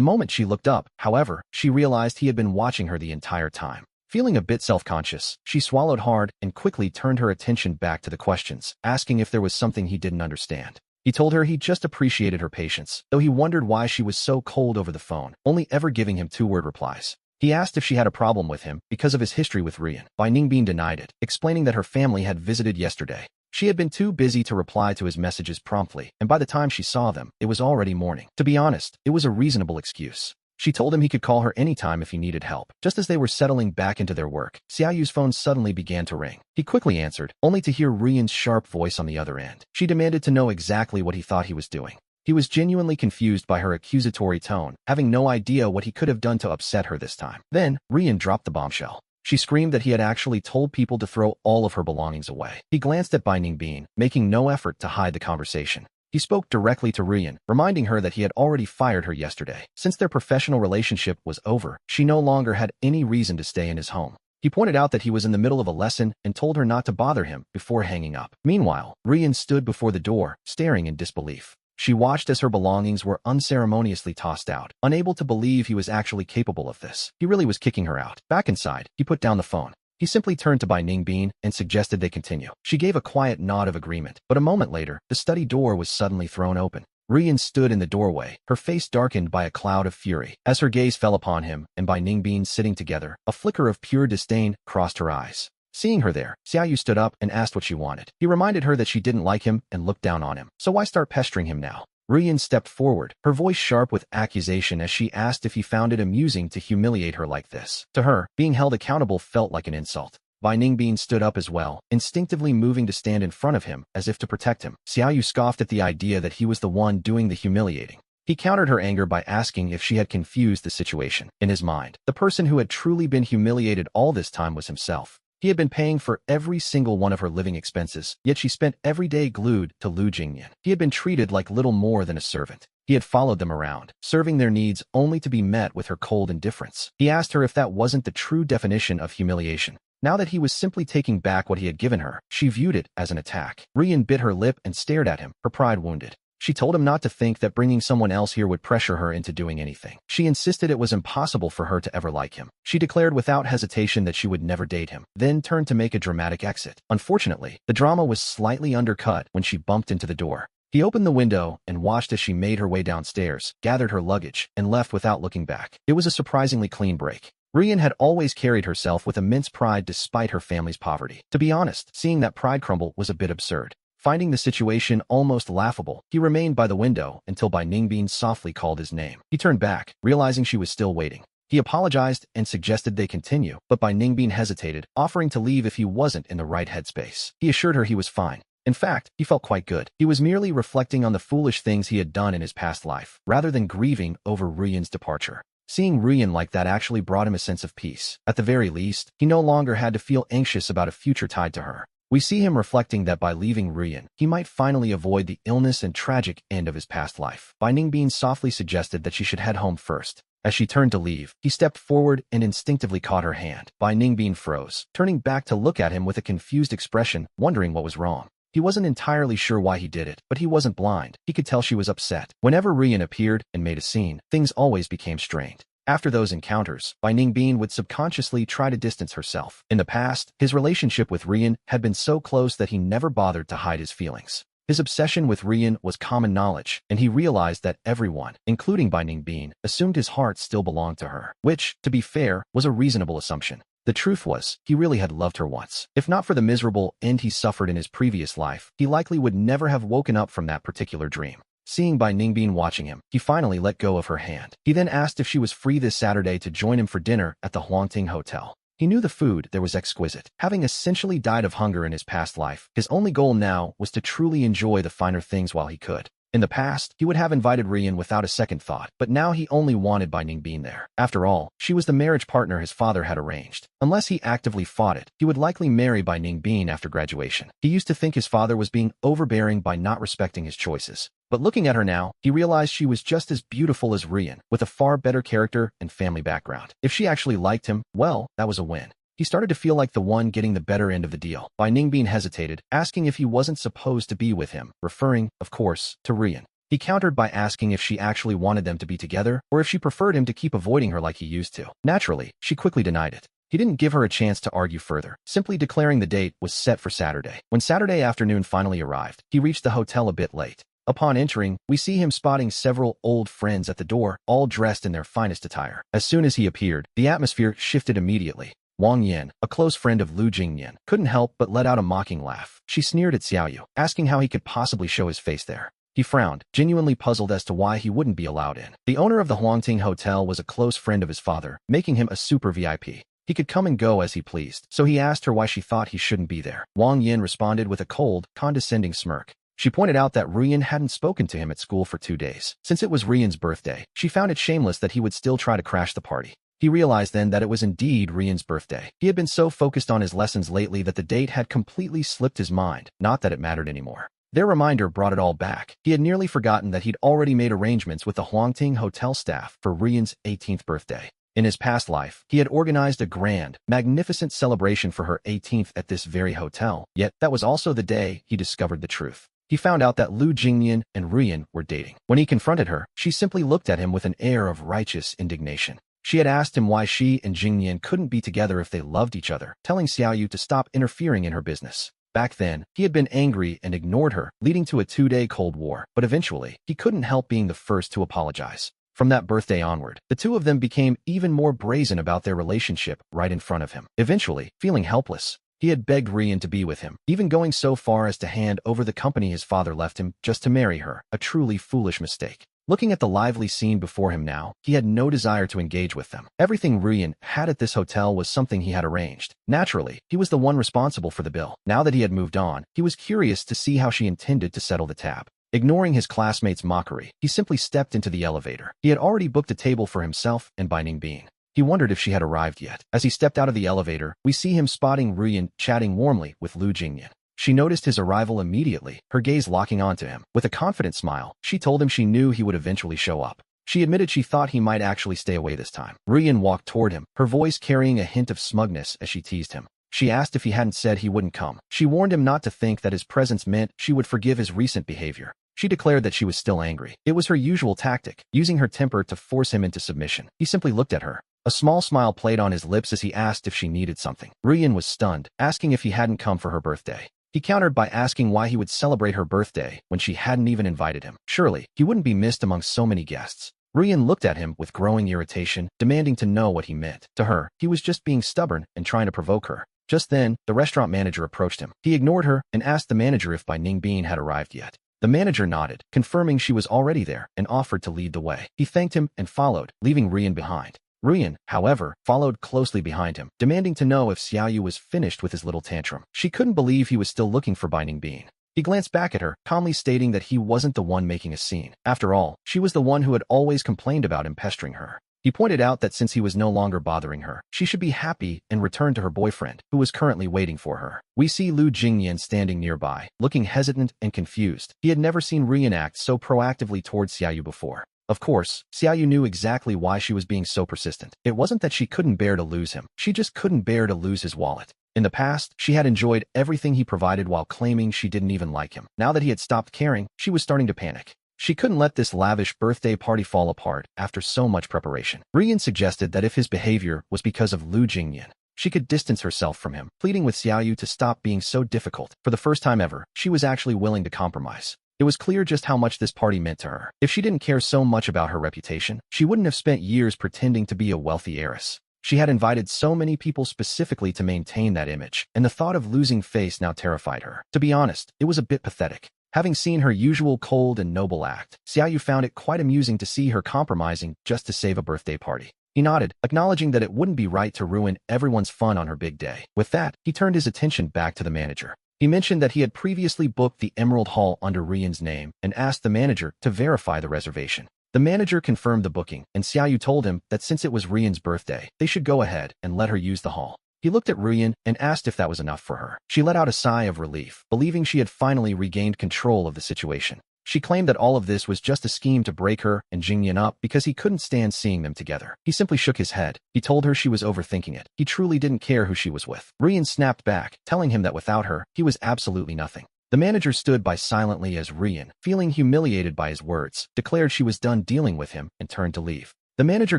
moment she looked up, however, she realized he had been watching her the entire time. Feeling a bit self-conscious, she swallowed hard and quickly turned her attention back to the questions, asking if there was something he didn't understand. He told her he just appreciated her patience, though he wondered why she was so cold over the phone, only ever giving him 2-word replies. He asked if she had a problem with him because of his history with Rian. Bai Ningbin denied it, explaining that her family had visited yesterday. She had been too busy to reply to his messages promptly, and by the time she saw them, it was already morning. To be honest, it was a reasonable excuse. She told him he could call her anytime if he needed help. Just as they were settling back into their work, Xiaoyu's phone suddenly began to ring. He quickly answered, only to hear Rian's sharp voice on the other end. She demanded to know exactly what he thought he was doing. He was genuinely confused by her accusatory tone, having no idea what he could have done to upset her this time. Then, Rian dropped the bombshell. She screamed that he had actually told people to throw all of her belongings away. He glanced at Bai Ningbin, making no effort to hide the conversation. He spoke directly to Rian, reminding her that he had already fired her yesterday. Since their professional relationship was over, she no longer had any reason to stay in his home. He pointed out that he was in the middle of a lesson and told her not to bother him before hanging up. Meanwhile, Rian stood before the door, staring in disbelief. She watched as her belongings were unceremoniously tossed out, unable to believe he was actually capable of this. He really was kicking her out. Back inside, he put down the phone. He simply turned to Bai Ningbin and suggested they continue. She gave a quiet nod of agreement, but a moment later, the study door was suddenly thrown open. Rian stood in the doorway, her face darkened by a cloud of fury. As her gaze fell upon him and Bai Ningbin sitting together, a flicker of pure disdain crossed her eyes. Seeing her there, Xiaoyu stood up and asked what she wanted. He reminded her that she didn't like him and looked down on him. So why start pestering him now? Rian stepped forward, her voice sharp with accusation as she asked if he found it amusing to humiliate her like this. To her, being held accountable felt like an insult. Bai Ningbin stood up as well, instinctively moving to stand in front of him, as if to protect him. Xiaoyu scoffed at the idea that he was the one doing the humiliating. He countered her anger by asking if she had confused the situation. In his mind, the person who had truly been humiliated all this time was himself. He had been paying for every single one of her living expenses, yet she spent every day glued to Lu Jingyan. He had been treated like little more than a servant. He had followed them around, serving their needs only to be met with her cold indifference. He asked her if that wasn't the true definition of humiliation. Now that he was simply taking back what he had given her, she viewed it as an attack. Rian bit her lip and stared at him, her pride wounded. She told him not to think that bringing someone else here would pressure her into doing anything. She insisted it was impossible for her to ever like him. She declared without hesitation that she would never date him, then turned to make a dramatic exit. Unfortunately, the drama was slightly undercut when she bumped into the door. He opened the window and watched as she made her way downstairs, gathered her luggage, and left without looking back. It was a surprisingly clean break. Rian had always carried herself with immense pride despite her family's poverty. To be honest, seeing that pride crumble was a bit absurd. Finding the situation almost laughable, he remained by the window until Bai Ningbin softly called his name. He turned back, realizing she was still waiting. He apologized and suggested they continue, but Bai Ningbin hesitated, offering to leave if he wasn't in the right headspace. He assured her he was fine. In fact, he felt quite good. He was merely reflecting on the foolish things he had done in his past life, rather than grieving over Rian's departure. Seeing Rian like that actually brought him a sense of peace. At the very least, he no longer had to feel anxious about a future tied to her. We see him reflecting that by leaving Rian, he might finally avoid the illness and tragic end of his past life. Bai Ningbin softly suggested that she should head home first. As she turned to leave, he stepped forward and instinctively caught her hand. Bai Ningbin froze, turning back to look at him with a confused expression, wondering what was wrong. He wasn't entirely sure why he did it, but he wasn't blind. He could tell she was upset. Whenever Rian appeared and made a scene, things always became strained. After those encounters, Bai Ningbin would subconsciously try to distance herself. In the past, his relationship with Rian had been so close that he never bothered to hide his feelings. His obsession with Rian was common knowledge, and he realized that everyone, including Bai Ningbin, assumed his heart still belonged to her, which, to be fair, was a reasonable assumption. The truth was, he really had loved her once. If not for the miserable end he suffered in his previous life, he likely would never have woken up from that particular dream. Seeing Bai Ningbin watching him, he finally let go of her hand. He then asked if she was free this Saturday to join him for dinner at the Huangting Hotel. He knew the food there was exquisite. Having essentially died of hunger in his past life, his only goal now was to truly enjoy the finer things while he could. In the past, he would have invited Rian without a second thought, but now he only wanted Bai Ningbin there. After all, she was the marriage partner his father had arranged. Unless he actively fought it, he would likely marry Bai Ningbin after graduation. He used to think his father was being overbearing by not respecting his choices. But looking at her now, he realized she was just as beautiful as Rian, with a far better character and family background. If she actually liked him, well, that was a win. He started to feel like the one getting the better end of the deal. Bai Ningbin hesitated, asking if he wasn't supposed to be with him, referring, of course, to Rian. He countered by asking if she actually wanted them to be together, or if she preferred him to keep avoiding her like he used to. Naturally, she quickly denied it. He didn't give her a chance to argue further, simply declaring the date was set for Saturday. When Saturday afternoon finally arrived, he reached the hotel a bit late. Upon entering, we see him spotting several old friends at the door, all dressed in their finest attire. As soon as he appeared, the atmosphere shifted immediately. Wang Yan, a close friend of Lu Jingyan, couldn't help but let out a mocking laugh. She sneered at Xiaoyu, asking how he could possibly show his face there. He frowned, genuinely puzzled as to why he wouldn't be allowed in. The owner of the Huangting Hotel was a close friend of his father, making him a super VIP. He could come and go as he pleased, so he asked her why she thought he shouldn't be there. Wang Yan responded with a cold, condescending smirk. She pointed out that Rian hadn't spoken to him at school for 2 days. Since it was Rian's birthday, she found it shameless that he would still try to crash the party. He realized then that it was indeed Rian's birthday. He had been so focused on his lessons lately that the date had completely slipped his mind, not that it mattered anymore. Their reminder brought it all back. He had nearly forgotten that he'd already made arrangements with the Huangting Hotel staff for Rian's 18th birthday. In his past life, he had organized a grand, magnificent celebration for her 18th at this very hotel, yet that was also the day he discovered the truth. He found out that Lu Jingyan and Rian were dating. When he confronted her, she simply looked at him with an air of righteous indignation. She had asked him why she and Jingyan couldn't be together if they loved each other, telling Xiaoyu to stop interfering in her business. Back then, he had been angry and ignored her, leading to a 2-day Cold War, but eventually, he couldn't help being the first to apologize. From that birthday onward, the two of them became even more brazen about their relationship right in front of him. Eventually, feeling helpless, he had begged Rian to be with him, even going so far as to hand over the company his father left him just to marry her, a truly foolish mistake. Looking at the lively scene before him now, he had no desire to engage with them. Everything Rian had at this hotel was something he had arranged. Naturally, he was the one responsible for the bill. Now that he had moved on, he was curious to see how she intended to settle the tab. Ignoring his classmates' mockery, he simply stepped into the elevator. He had already booked a table for himself and Bai Ningbin. He wondered if she had arrived yet. As he stepped out of the elevator, we see him spotting Rian chatting warmly with Lu Jingyan. She noticed his arrival immediately, her gaze locking onto him. With a confident smile, she told him she knew he would eventually show up. She admitted she thought he might actually stay away this time. Rian walked toward him, her voice carrying a hint of smugness as she teased him. She asked if he hadn't said he wouldn't come. She warned him not to think that his presence meant she would forgive his recent behavior. She declared that she was still angry. It was her usual tactic, using her temper to force him into submission. He simply looked at her. A small smile played on his lips as he asked if she needed something. Rian was stunned, asking if he hadn't come for her birthday. He countered by asking why he would celebrate her birthday when she hadn't even invited him. Surely, he wouldn't be missed among so many guests. Rian looked at him with growing irritation, demanding to know what he meant. To her, he was just being stubborn and trying to provoke her. Just then, the restaurant manager approached him. He ignored her and asked the manager if Bai Ningbin had arrived yet. The manager nodded, confirming she was already there, and offered to lead the way. He thanked him and followed, leaving Rian behind. Rian, however, followed closely behind him, demanding to know if Xiaoyu was finished with his little tantrum. She couldn't believe he was still looking for Bai Ningbin. He glanced back at her, calmly stating that he wasn't the one making a scene. After all, she was the one who had always complained about him pestering her. He pointed out that since he was no longer bothering her, she should be happy and return to her boyfriend, who was currently waiting for her. We see Lu Jingyan standing nearby, looking hesitant and confused. He had never seen Rian act so proactively towards Xiaoyu before. Of course, Xiaoyu knew exactly why she was being so persistent. It wasn't that she couldn't bear to lose him, she just couldn't bear to lose his wallet. In the past, she had enjoyed everything he provided while claiming she didn't even like him. Now that he had stopped caring, she was starting to panic. She couldn't let this lavish birthday party fall apart after so much preparation. Rian suggested that if his behavior was because of Lu Jingyan, she could distance herself from him, pleading with Xiaoyu to stop being so difficult. For the first time ever, she was actually willing to compromise. It was clear just how much this party meant to her. If she didn't care so much about her reputation, she wouldn't have spent years pretending to be a wealthy heiress. She had invited so many people specifically to maintain that image, and the thought of losing face now terrified her. To be honest, it was a bit pathetic. Having seen her usual cold and noble act, Xiaoyu found it quite amusing to see her compromising just to save a birthday party. He nodded, acknowledging that it wouldn't be right to ruin everyone's fun on her big day. With that, he turned his attention back to the manager. He mentioned that he had previously booked the Emerald Hall under Rian's name and asked the manager to verify the reservation. The manager confirmed the booking, and Xiaoyu told him that since it was Rian's birthday, they should go ahead and let her use the hall. He looked at Rian and asked if that was enough for her. She let out a sigh of relief, believing she had finally regained control of the situation. She claimed that all of this was just a scheme to break her and Jingyan up because he couldn't stand seeing them together. He simply shook his head. He told her she was overthinking it. He truly didn't care who she was with. Rian snapped back, telling him that without her, he was absolutely nothing. The manager stood by silently as Rian, feeling humiliated by his words, declared she was done dealing with him and turned to leave. The manager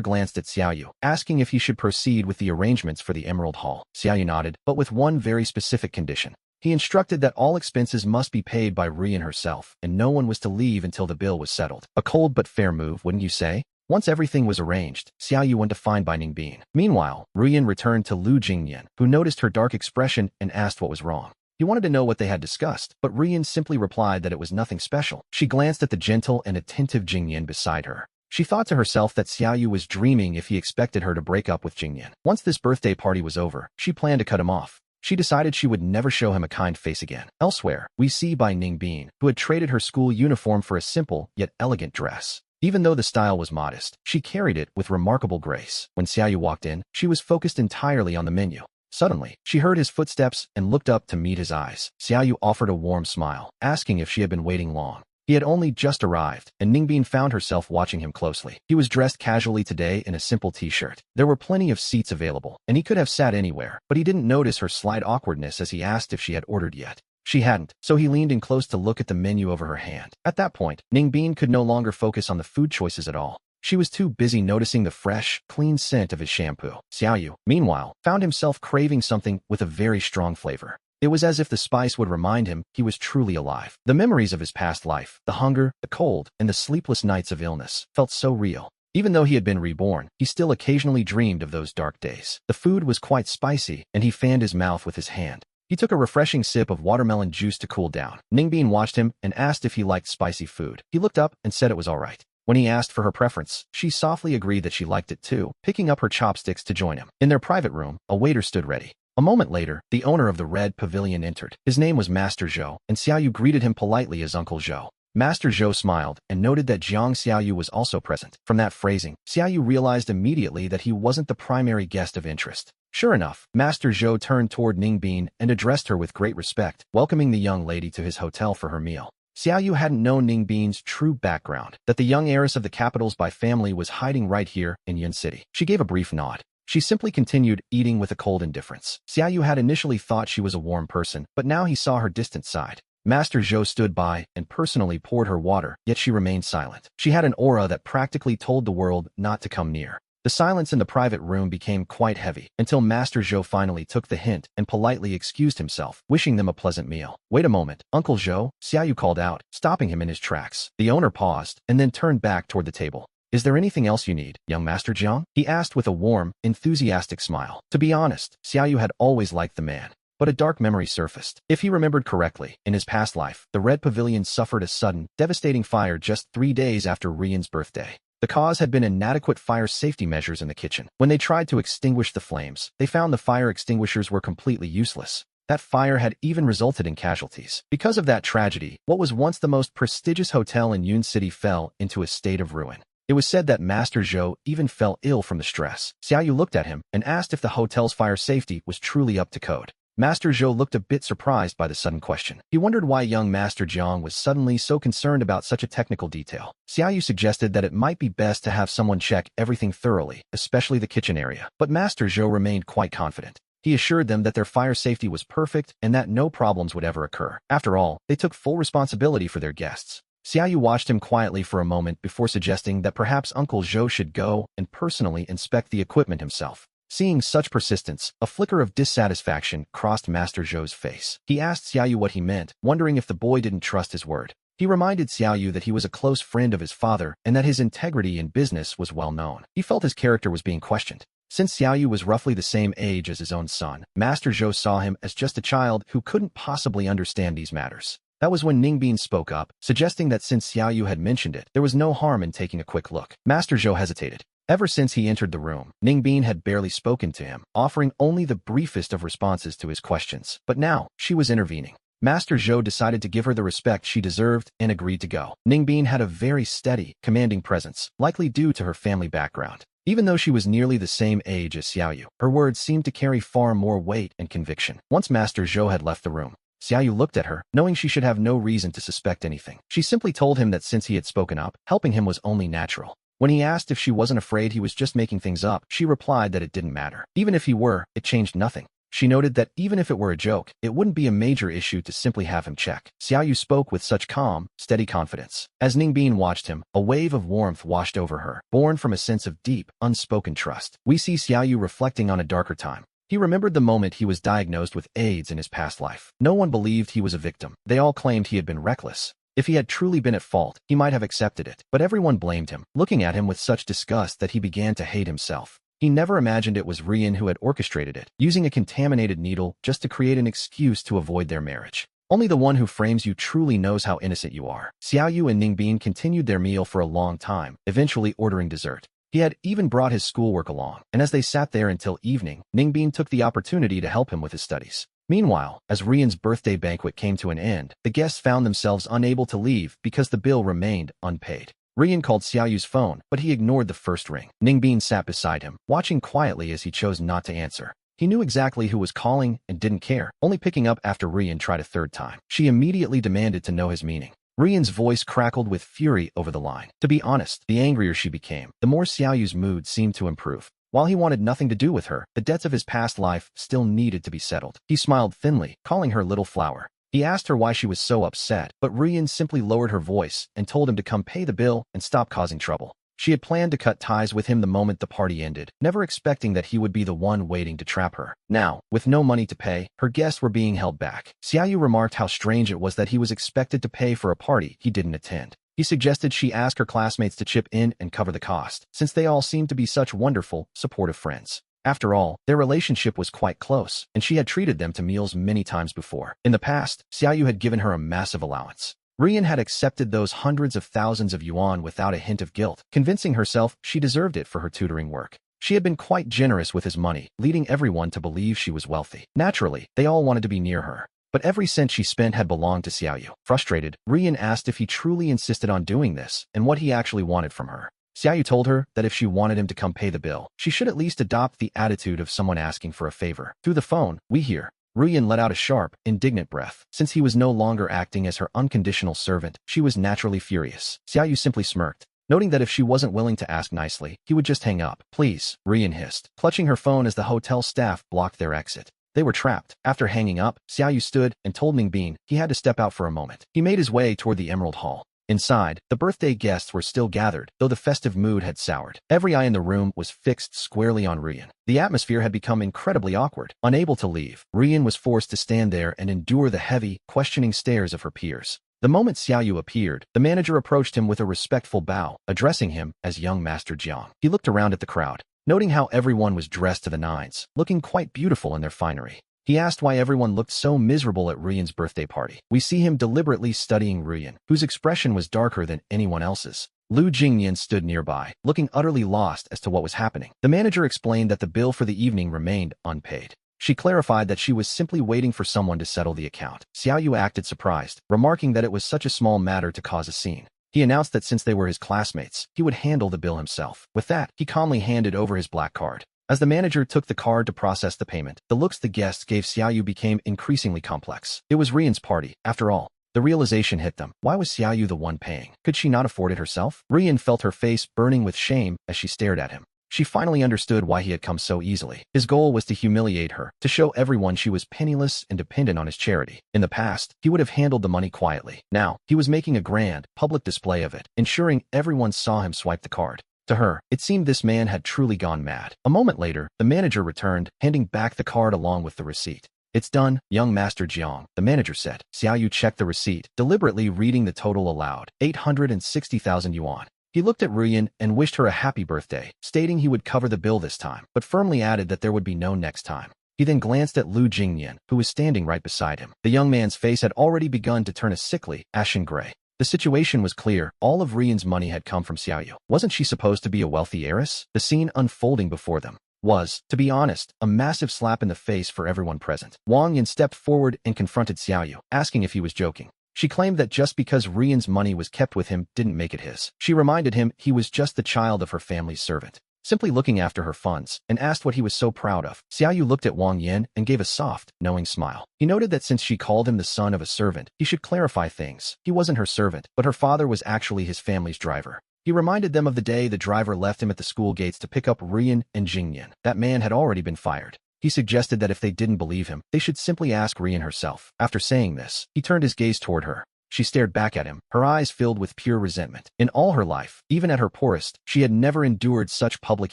glanced at Xiaoyu, asking if he should proceed with the arrangements for the Emerald Hall. Xiaoyu nodded, but with one very specific condition. He instructed that all expenses must be paid by Rian herself, and no one was to leave until the bill was settled. A cold but fair move, wouldn't you say? Once everything was arranged, Xiaoyu went to find Bai Ningbin. Meanwhile, Rian returned to Lu Jingyan, who noticed her dark expression and asked what was wrong. He wanted to know what they had discussed, but Rian simply replied that it was nothing special. She glanced at the gentle and attentive Jingyan beside her. She thought to herself that Xiaoyu was dreaming if he expected her to break up with Jingyan. Once this birthday party was over, she planned to cut him off. She decided she would never show him a kind face again. Elsewhere, we see Bai Ningbin, who had traded her school uniform for a simple yet elegant dress. Even though the style was modest, she carried it with remarkable grace. When Xiaoyu walked in, she was focused entirely on the menu. Suddenly, she heard his footsteps and looked up to meet his eyes. Xiaoyu offered a warm smile, asking if she had been waiting long. He had only just arrived, and Ningbin found herself watching him closely. He was dressed casually today in a simple t-shirt. There were plenty of seats available, and he could have sat anywhere, but he didn't notice her slight awkwardness as he asked if she had ordered yet. She hadn't, so he leaned in close to look at the menu over her hand. At that point, Ningbin could no longer focus on the food choices at all. She was too busy noticing the fresh, clean scent of his shampoo. Xiaoyu, meanwhile, found himself craving something with a very strong flavor. It was as if the spice would remind him he was truly alive. The memories of his past life, the hunger, the cold, and the sleepless nights of illness, felt so real. Even though he had been reborn, he still occasionally dreamed of those dark days. The food was quite spicy, and he fanned his mouth with his hand. He took a refreshing sip of watermelon juice to cool down. Ningbin watched him and asked if he liked spicy food. He looked up and said it was all right. When he asked for her preference, she softly agreed that she liked it too, picking up her chopsticks to join him. In their private room, a waiter stood ready. A moment later, the owner of the Red Pavilion entered. His name was Master Zhou, and Xiaoyu greeted him politely as Uncle Zhou. Master Zhou smiled and noted that Jiang Xiaoyu was also present. From that phrasing, Xiaoyu realized immediately that he wasn't the primary guest of interest. Sure enough, Master Zhou turned toward Ningbin and addressed her with great respect, welcoming the young lady to his hotel for her meal. Xiaoyu hadn't known Ningbin's true background, that the young heiress of the capitals by family was hiding right here in Yun City. She gave a brief nod. She simply continued eating with a cold indifference. Xiaoyu had initially thought she was a warm person, but now he saw her distant side. Master Zhou stood by and personally poured her water, yet she remained silent. She had an aura that practically told the world not to come near. The silence in the private room became quite heavy, until Master Zhou finally took the hint and politely excused himself, wishing them a pleasant meal. Wait a moment, Uncle Zhou, Xiaoyu called out, stopping him in his tracks. The owner paused, and then turned back toward the table. Is there anything else you need, young Master Jiang? He asked with a warm, enthusiastic smile. To be honest, Xiaoyu had always liked the man. But a dark memory surfaced. If he remembered correctly, in his past life, the Red Pavilion suffered a sudden, devastating fire just 3 days after Rian's birthday. The cause had been inadequate fire safety measures in the kitchen. When they tried to extinguish the flames, they found the fire extinguishers were completely useless. That fire had even resulted in casualties. Because of that tragedy, what was once the most prestigious hotel in Yun City fell into a state of ruin. It was said that Master Zhou even fell ill from the stress. Xiaoyu looked at him and asked if the hotel's fire safety was truly up to code. Master Zhou looked a bit surprised by the sudden question. He wondered why young Master Jiang was suddenly so concerned about such a technical detail. Xiaoyu suggested that it might be best to have someone check everything thoroughly, especially the kitchen area. But Master Zhou remained quite confident. He assured them that their fire safety was perfect and that no problems would ever occur. After all, they took full responsibility for their guests. Xiaoyu watched him quietly for a moment before suggesting that perhaps Uncle Zhou should go and personally inspect the equipment himself. Seeing such persistence, a flicker of dissatisfaction crossed Master Zhou's face. He asked Xiaoyu what he meant, wondering if the boy didn't trust his word. He reminded Xiaoyu that he was a close friend of his father and that his integrity in business was well known. He felt his character was being questioned. Since Xiaoyu was roughly the same age as his own son, Master Zhou saw him as just a child who couldn't possibly understand these matters. That was when Ningbin spoke up, suggesting that since Xiaoyu had mentioned it, there was no harm in taking a quick look. Master Zhou hesitated. Ever since he entered the room, Ningbin had barely spoken to him, offering only the briefest of responses to his questions. But now, she was intervening. Master Zhou decided to give her the respect she deserved and agreed to go. Ningbin had a very steady, commanding presence, likely due to her family background. Even though she was nearly the same age as Xiaoyu, her words seemed to carry far more weight and conviction. Once Master Zhou had left the room, Xiaoyu looked at her, knowing she should have no reason to suspect anything. She simply told him that since he had spoken up, helping him was only natural. When he asked if she wasn't afraid he was just making things up, she replied that it didn't matter. Even if he were, it changed nothing. She noted that even if it were a joke, it wouldn't be a major issue to simply have him check. Xiaoyu spoke with such calm, steady confidence. As Ningbin watched him, a wave of warmth washed over her, born from a sense of deep, unspoken trust. We see Xiaoyu reflecting on a darker time. He remembered the moment he was diagnosed with AIDS in his past life. No one believed he was a victim. They all claimed he had been reckless. If he had truly been at fault, he might have accepted it. But everyone blamed him, looking at him with such disgust that he began to hate himself. He never imagined it was Rian who had orchestrated it, using a contaminated needle just to create an excuse to avoid their marriage. Only the one who frames you truly knows how innocent you are. Xiaoyu and Ningbin continued their meal for a long time, eventually ordering dessert. He had even brought his schoolwork along, and as they sat there until evening, Ningbin took the opportunity to help him with his studies. Meanwhile, as Rian's birthday banquet came to an end, the guests found themselves unable to leave because the bill remained unpaid. Rian called Xiaoyu's phone, but he ignored the first ring. Ningbin sat beside him, watching quietly as he chose not to answer. He knew exactly who was calling and didn't care, only picking up after Rian tried a third time. She immediately demanded to know his meaning. Rian's voice crackled with fury over the line. To be honest, the angrier she became, the more Xiaoyu's mood seemed to improve. While he wanted nothing to do with her, the debts of his past life still needed to be settled. He smiled thinly, calling her Little Flower. He asked her why she was so upset, but Rian simply lowered her voice and told him to come pay the bill and stop causing trouble. She had planned to cut ties with him the moment the party ended, never expecting that he would be the one waiting to trap her. Now, with no money to pay, her guests were being held back. Xiaoyu remarked how strange it was that he was expected to pay for a party he didn't attend. He suggested she ask her classmates to chip in and cover the cost, since they all seemed to be such wonderful, supportive friends. After all, their relationship was quite close, and she had treated them to meals many times before. In the past, Xiaoyu had given her a massive allowance. Rian had accepted those hundreds of thousands of yuan without a hint of guilt, convincing herself she deserved it for her tutoring work. She had been quite generous with his money, leading everyone to believe she was wealthy. Naturally, they all wanted to be near her. But every cent she spent had belonged to Xiaoyu. Frustrated, Rian asked if he truly insisted on doing this and what he actually wanted from her. Xiaoyu told her that if she wanted him to come pay the bill, she should at least adopt the attitude of someone asking for a favor. Through the phone, we hear. Rian let out a sharp, indignant breath. Since he was no longer acting as her unconditional servant, she was naturally furious. Xiaoyu simply smirked, noting that if she wasn't willing to ask nicely, he would just hang up. Please, Rian hissed, clutching her phone as the hotel staff blocked their exit. They were trapped. After hanging up, Xiaoyu stood and told Ningbin he had to step out for a moment. He made his way toward the Emerald Hall. Inside, the birthday guests were still gathered, though the festive mood had soured. Every eye in the room was fixed squarely on Rian. The atmosphere had become incredibly awkward. Unable to leave, Rian was forced to stand there and endure the heavy, questioning stares of her peers. The moment Xiaoyu appeared, the manager approached him with a respectful bow, addressing him as young Master Jiang. He looked around at the crowd, noting how everyone was dressed to the nines, looking quite beautiful in their finery. He asked why everyone looked so miserable at Rian's birthday party. We see him deliberately studying Rian, whose expression was darker than anyone else's. Lu Jingyan stood nearby, looking utterly lost as to what was happening. The manager explained that the bill for the evening remained unpaid. She clarified that she was simply waiting for someone to settle the account. Xiaoyu acted surprised, remarking that it was such a small matter to cause a scene. He announced that since they were his classmates, he would handle the bill himself. With that, he calmly handed over his black card. As the manager took the card to process the payment, the looks the guests gave Xiaoyu became increasingly complex. It was Rian's party, after all. The realization hit them. Why was Xiaoyu the one paying? Could she not afford it herself? Rian felt her face burning with shame as she stared at him. She finally understood why he had come so easily. His goal was to humiliate her, to show everyone she was penniless and dependent on his charity. In the past, he would have handled the money quietly. Now, he was making a grand, public display of it, ensuring everyone saw him swipe the card. To her, it seemed this man had truly gone mad. A moment later, the manager returned, handing back the card along with the receipt. "It's done, young Master Jiang," the manager said. Xiaoyu checked the receipt, deliberately reading the total aloud. 860,000 yuan. He looked at Ruyan and wished her a happy birthday, stating he would cover the bill this time, but firmly added that there would be no next time. He then glanced at Lu Jingyan, who was standing right beside him. The young man's face had already begun to turn a sickly, ashen gray. The situation was clear. All of Ruyan's money had come from Xiaoyu. Wasn't she supposed to be a wealthy heiress? The scene unfolding before them was, to be honest, a massive slap in the face for everyone present. Wang Yin stepped forward and confronted Xiaoyu, asking if he was joking. She claimed that just because Ruyan's money was kept with him didn't make it his. She reminded him he was just the child of her family's servant, simply looking after her funds, and asked what he was so proud of. Xiaoyu looked at Wang Yin and gave a soft, knowing smile. He noted that since she called him the son of a servant, he should clarify things. He wasn't her servant, but her father was actually his family's driver. He reminded them of the day the driver left him at the school gates to pick up Ruyan and Jingyan. That man had already been fired. He suggested that if they didn't believe him, they should simply ask Ruyan herself. After saying this, he turned his gaze toward her. She stared back at him, her eyes filled with pure resentment. In all her life, even at her poorest, she had never endured such public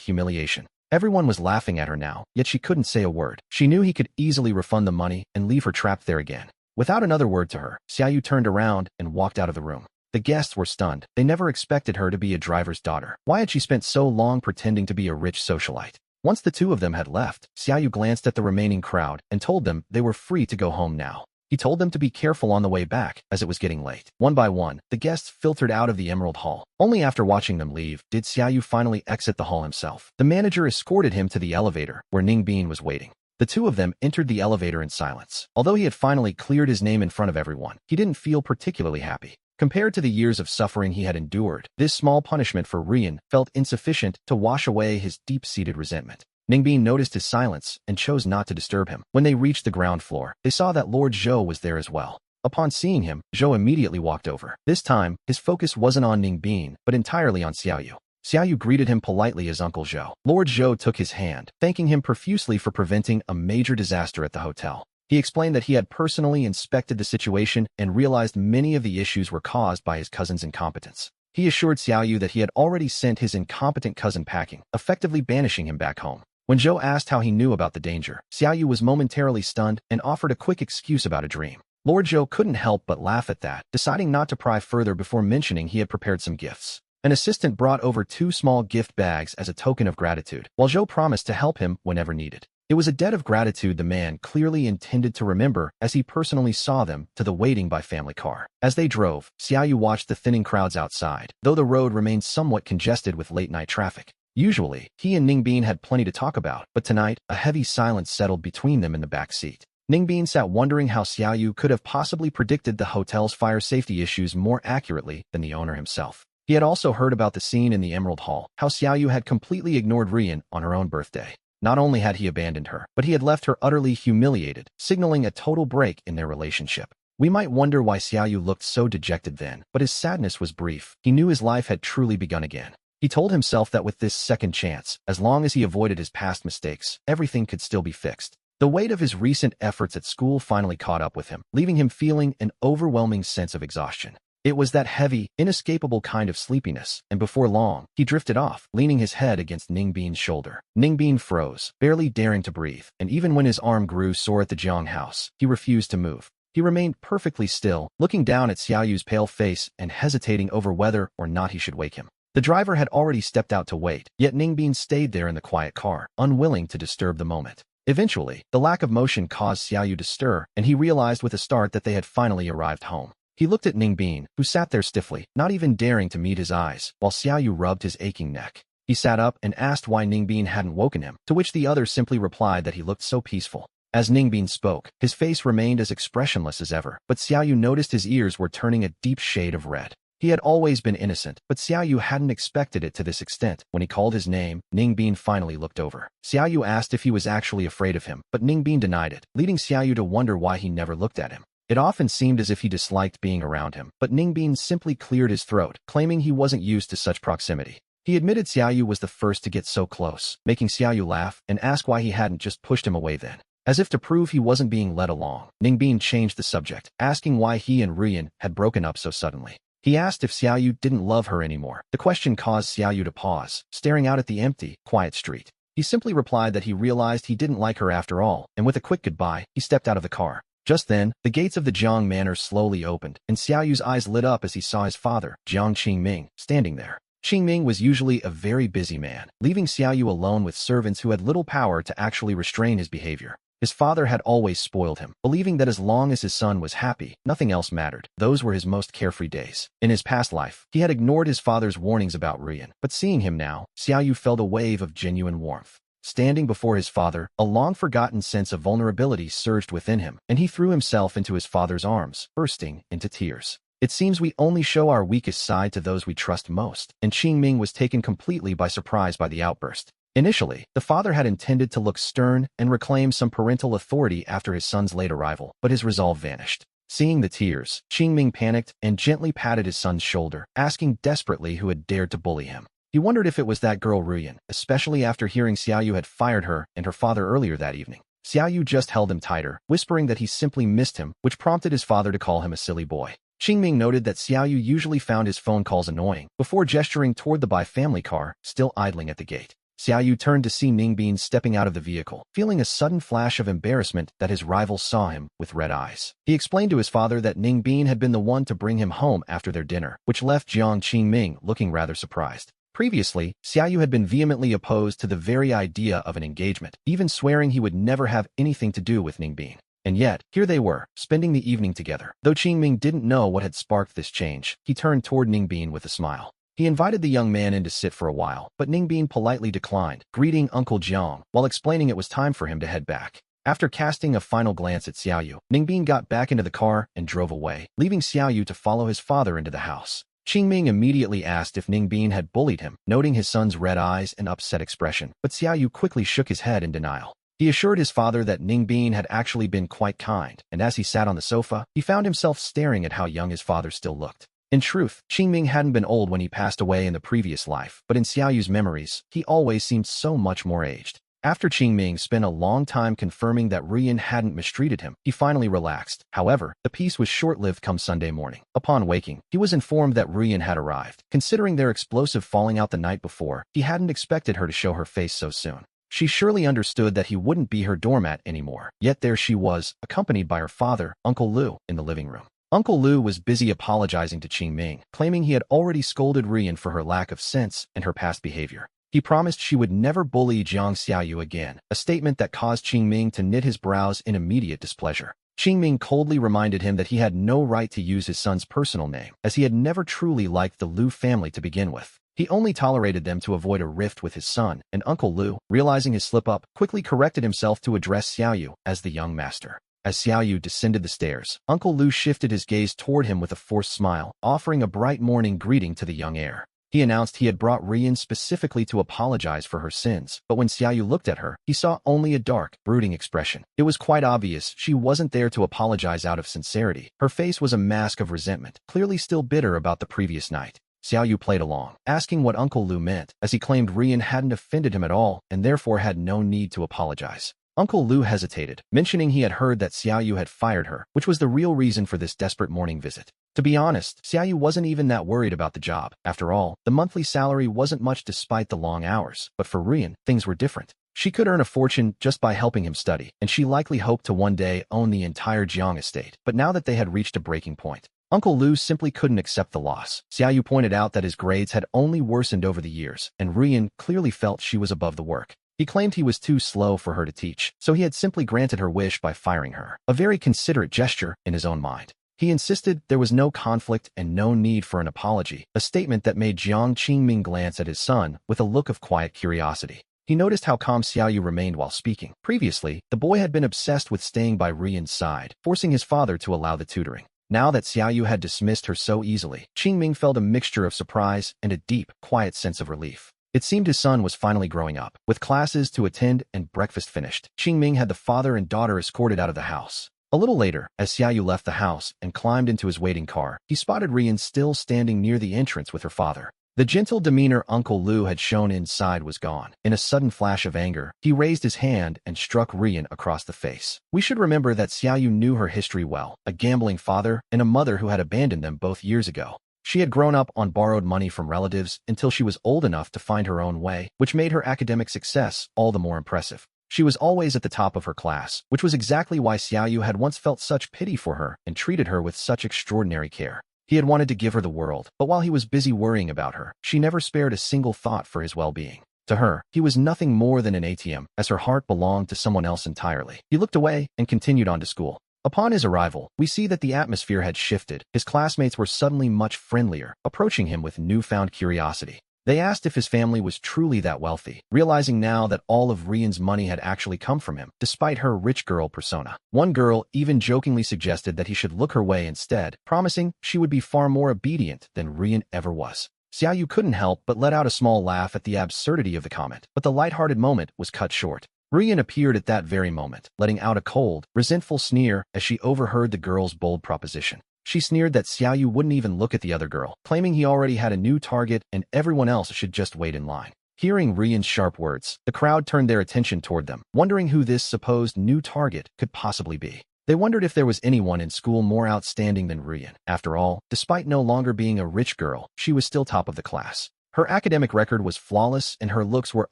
humiliation. Everyone was laughing at her now, yet she couldn't say a word. She knew he could easily refund the money and leave her trapped there again. Without another word to her, Xiaoyu turned around and walked out of the room. The guests were stunned. They never expected her to be a driver's daughter. Why had she spent so long pretending to be a rich socialite? Once the two of them had left, Xiaoyu glanced at the remaining crowd and told them they were free to go home now. He told them to be careful on the way back, as it was getting late. One by one, the guests filtered out of the Emerald Hall. Only after watching them leave did Xiaoyu finally exit the hall himself. The manager escorted him to the elevator, where Ningbin was waiting. The two of them entered the elevator in silence. Although he had finally cleared his name in front of everyone, he didn't feel particularly happy. Compared to the years of suffering he had endured, this small punishment for Ruyan felt insufficient to wash away his deep-seated resentment. Ningbin noticed his silence and chose not to disturb him. When they reached the ground floor, they saw that Lord Zhou was there as well. Upon seeing him, Zhou immediately walked over. This time, his focus wasn't on Ningbin, but entirely on Xiaoyu. Xiaoyu greeted him politely as Uncle Zhou. Lord Zhou took his hand, thanking him profusely for preventing a major disaster at the hotel. He explained that he had personally inspected the situation and realized many of the issues were caused by his cousin's incompetence. He assured Xiaoyu that he had already sent his incompetent cousin packing, effectively banishing him back home. When Zhou asked how he knew about the danger, Xiaoyu was momentarily stunned and offered a quick excuse about a dream. Lord Zhou couldn't help but laugh at that, deciding not to pry further before mentioning he had prepared some gifts. An assistant brought over 2 small gift bags as a token of gratitude, while Zhou promised to help him whenever needed. It was a debt of gratitude the man clearly intended to remember as he personally saw them to the waiting by family car. As they drove, Xiaoyu watched the thinning crowds outside, though the road remained somewhat congested with late-night traffic. Usually, he and Ningbin had plenty to talk about, but tonight, a heavy silence settled between them in the back seat. Ningbin sat wondering how Xiaoyu could have possibly predicted the hotel's fire safety issues more accurately than the owner himself. He had also heard about the scene in the Emerald Hall, how Xiaoyu had completely ignored Ruyan on her own birthday. Not only had he abandoned her, but he had left her utterly humiliated, signaling a total break in their relationship. We might wonder why Xiaoyu looked so dejected then, but his sadness was brief. He knew his life had truly begun again. He told himself that with this second chance, as long as he avoided his past mistakes, everything could still be fixed. The weight of his recent efforts at school finally caught up with him, leaving him feeling an overwhelming sense of exhaustion. It was that heavy, inescapable kind of sleepiness, and before long, he drifted off, leaning his head against Ningbin's shoulder. Ningbin froze, barely daring to breathe, and even when his arm grew sore at the Jiang house, he refused to move. He remained perfectly still, looking down at Xiaoyu's pale face and hesitating over whether or not he should wake him. The driver had already stepped out to wait, yet Ningbin stayed there in the quiet car, unwilling to disturb the moment. Eventually, the lack of motion caused Xiaoyu to stir, and he realized with a start that they had finally arrived home. He looked at Ningbin, who sat there stiffly, not even daring to meet his eyes, while Xiaoyu rubbed his aching neck. He sat up and asked why Ningbin hadn't woken him, to which the other simply replied that he looked so peaceful. As Ningbin spoke, his face remained as expressionless as ever, but Xiaoyu noticed his ears were turning a deep shade of red. He had always been innocent, but Xiaoyu hadn't expected it to this extent. When he called his name, Ningbin finally looked over. Xiaoyu asked if he was actually afraid of him, but Ningbin denied it, leading Xiaoyu to wonder why he never looked at him. It often seemed as if he disliked being around him, but Ningbin simply cleared his throat, claiming he wasn't used to such proximity. He admitted Xiaoyu was the first to get so close, making Xiaoyu laugh and ask why he hadn't just pushed him away then. As if to prove he wasn't being led along, Ningbin changed the subject, asking why he and Rian had broken up so suddenly. He asked if Xiaoyu didn't love her anymore. The question caused Xiaoyu to pause, staring out at the empty, quiet street. He simply replied that he realized he didn't like her after all, and with a quick goodbye, he stepped out of the car. Just then, the gates of the Jiang Manor slowly opened, and Xiaoyu's eyes lit up as he saw his father, Jiang Qingming, standing there. Qingming was usually a very busy man, leaving Xiaoyu alone with servants who had little power to actually restrain his behavior. His father had always spoiled him, believing that as long as his son was happy, nothing else mattered. Those were his most carefree days. In his past life, he had ignored his father's warnings about Rian, but seeing him now, Xiaoyu felt a wave of genuine warmth. Standing before his father, a long-forgotten sense of vulnerability surged within him, and he threw himself into his father's arms, bursting into tears. It seems we only show our weakest side to those we trust most, and Qingming was taken completely by surprise by the outburst. Initially, the father had intended to look stern and reclaim some parental authority after his son's late arrival, but his resolve vanished. Seeing the tears, Qingming panicked and gently patted his son's shoulder, asking desperately who had dared to bully him. He wondered if it was that girl Ruyan, especially after hearing Xiaoyu had fired her and her father earlier that evening. Xiaoyu just held him tighter, whispering that he simply missed him, which prompted his father to call him a silly boy. Qingming noted that Xiaoyu usually found his phone calls annoying, before gesturing toward the Bai family car, still idling at the gate. Xiaoyu turned to see Ningbin stepping out of the vehicle, feeling a sudden flash of embarrassment that his rival saw him with red eyes. He explained to his father that Ningbin had been the one to bring him home after their dinner, which left Jiang Qingming looking rather surprised. Previously, Xiaoyu had been vehemently opposed to the very idea of an engagement, even swearing he would never have anything to do with Ningbin. And yet, here they were, spending the evening together. Though Qingming didn't know what had sparked this change, he turned toward Ningbin with a smile. He invited the young man in to sit for a while, but Ningbin politely declined, greeting Uncle Jiang, while explaining it was time for him to head back. After casting a final glance at Xiaoyu, Ningbin got back into the car and drove away, leaving Xiaoyu to follow his father into the house. Qingming immediately asked if Ningbin had bullied him, noting his son's red eyes and upset expression, but Xiaoyu quickly shook his head in denial. He assured his father that Ningbin had actually been quite kind, and as he sat on the sofa, he found himself staring at how young his father still looked. In truth, Qingming hadn't been old when he passed away in the previous life, but in Xiaoyu's memories, he always seemed so much more aged. After Qingming spent a long time confirming that Rian hadn't mistreated him, he finally relaxed. However, the peace was short-lived come Sunday morning. Upon waking, he was informed that Rian had arrived. Considering their explosive falling out the night before, he hadn't expected her to show her face so soon. She surely understood that he wouldn't be her doormat anymore, yet there she was, accompanied by her father, Uncle Lu, in the living room. Uncle Lu was busy apologizing to Qingming, claiming he had already scolded Rian for her lack of sense and her past behavior. He promised she would never bully Jiang Xiaoyu again, a statement that caused Qingming to knit his brows in immediate displeasure. Qingming coldly reminded him that he had no right to use his son's personal name, as he had never truly liked the Lu family to begin with. He only tolerated them to avoid a rift with his son, and Uncle Lu, realizing his slip-up, quickly corrected himself to address Xiaoyu as the young master. As Xiaoyu descended the stairs, Uncle Lu shifted his gaze toward him with a forced smile, offering a bright morning greeting to the young heir. He announced he had brought Rian specifically to apologize for her sins, but when Xiaoyu looked at her, he saw only a dark, brooding expression. It was quite obvious she wasn't there to apologize out of sincerity. Her face was a mask of resentment, clearly still bitter about the previous night. Xiaoyu played along, asking what Uncle Lu meant, as he claimed Rian hadn't offended him at all and therefore had no need to apologize. Uncle Lu hesitated, mentioning he had heard that Xiaoyu had fired her, which was the real reason for this desperate morning visit. To be honest, Xiaoyu wasn't even that worried about the job. After all, the monthly salary wasn't much despite the long hours, but for Rian, things were different. She could earn a fortune just by helping him study, and she likely hoped to one day own the entire Jiang estate. But now that they had reached a breaking point, Uncle Lu simply couldn't accept the loss. Xiaoyu pointed out that his grades had only worsened over the years, and Rian clearly felt she was above the work. He claimed he was too slow for her to teach, so he had simply granted her wish by firing her, a very considerate gesture in his own mind. He insisted there was no conflict and no need for an apology, a statement that made Jiang Qingming glance at his son with a look of quiet curiosity. He noticed how calm Xiaoyu remained while speaking. Previously, the boy had been obsessed with staying by Rian's side, forcing his father to allow the tutoring. Now that Xiaoyu had dismissed her so easily, Qingming felt a mixture of surprise and a deep, quiet sense of relief. It seemed his son was finally growing up. With classes to attend and breakfast finished, Qingming had the father and daughter escorted out of the house. A little later, as Xiaoyu left the house and climbed into his waiting car, he spotted Rian still standing near the entrance with her father. The gentle demeanor Uncle Lu had shown inside was gone. In a sudden flash of anger, he raised his hand and struck Rian across the face. We should remember that Xiaoyu knew her history well, a gambling father and a mother who had abandoned them both years ago. She had grown up on borrowed money from relatives until she was old enough to find her own way, which made her academic success all the more impressive. She was always at the top of her class, which was exactly why Xiaoyu had once felt such pity for her and treated her with such extraordinary care. He had wanted to give her the world, but while he was busy worrying about her, she never spared a single thought for his well-being. To her, he was nothing more than an ATM, as her heart belonged to someone else entirely. He looked away and continued on to school. Upon his arrival, we see that the atmosphere had shifted. His classmates were suddenly much friendlier, approaching him with newfound curiosity. They asked if his family was truly that wealthy, realizing now that all of Rian's money had actually come from him, despite her rich girl persona. One girl even jokingly suggested that he should look her way instead, promising she would be far more obedient than Rian ever was. Xiaoyu couldn't help but let out a small laugh at the absurdity of the comment, but the lighthearted moment was cut short. Rian appeared at that very moment, letting out a cold, resentful sneer as she overheard the girl's bold proposition. She sneered that Xiaoyu wouldn't even look at the other girl, claiming he already had a new target and everyone else should just wait in line. Hearing Rian's sharp words, the crowd turned their attention toward them, wondering who this supposed new target could possibly be. They wondered if there was anyone in school more outstanding than Rian. After all, despite no longer being a rich girl, she was still top of the class. Her academic record was flawless and her looks were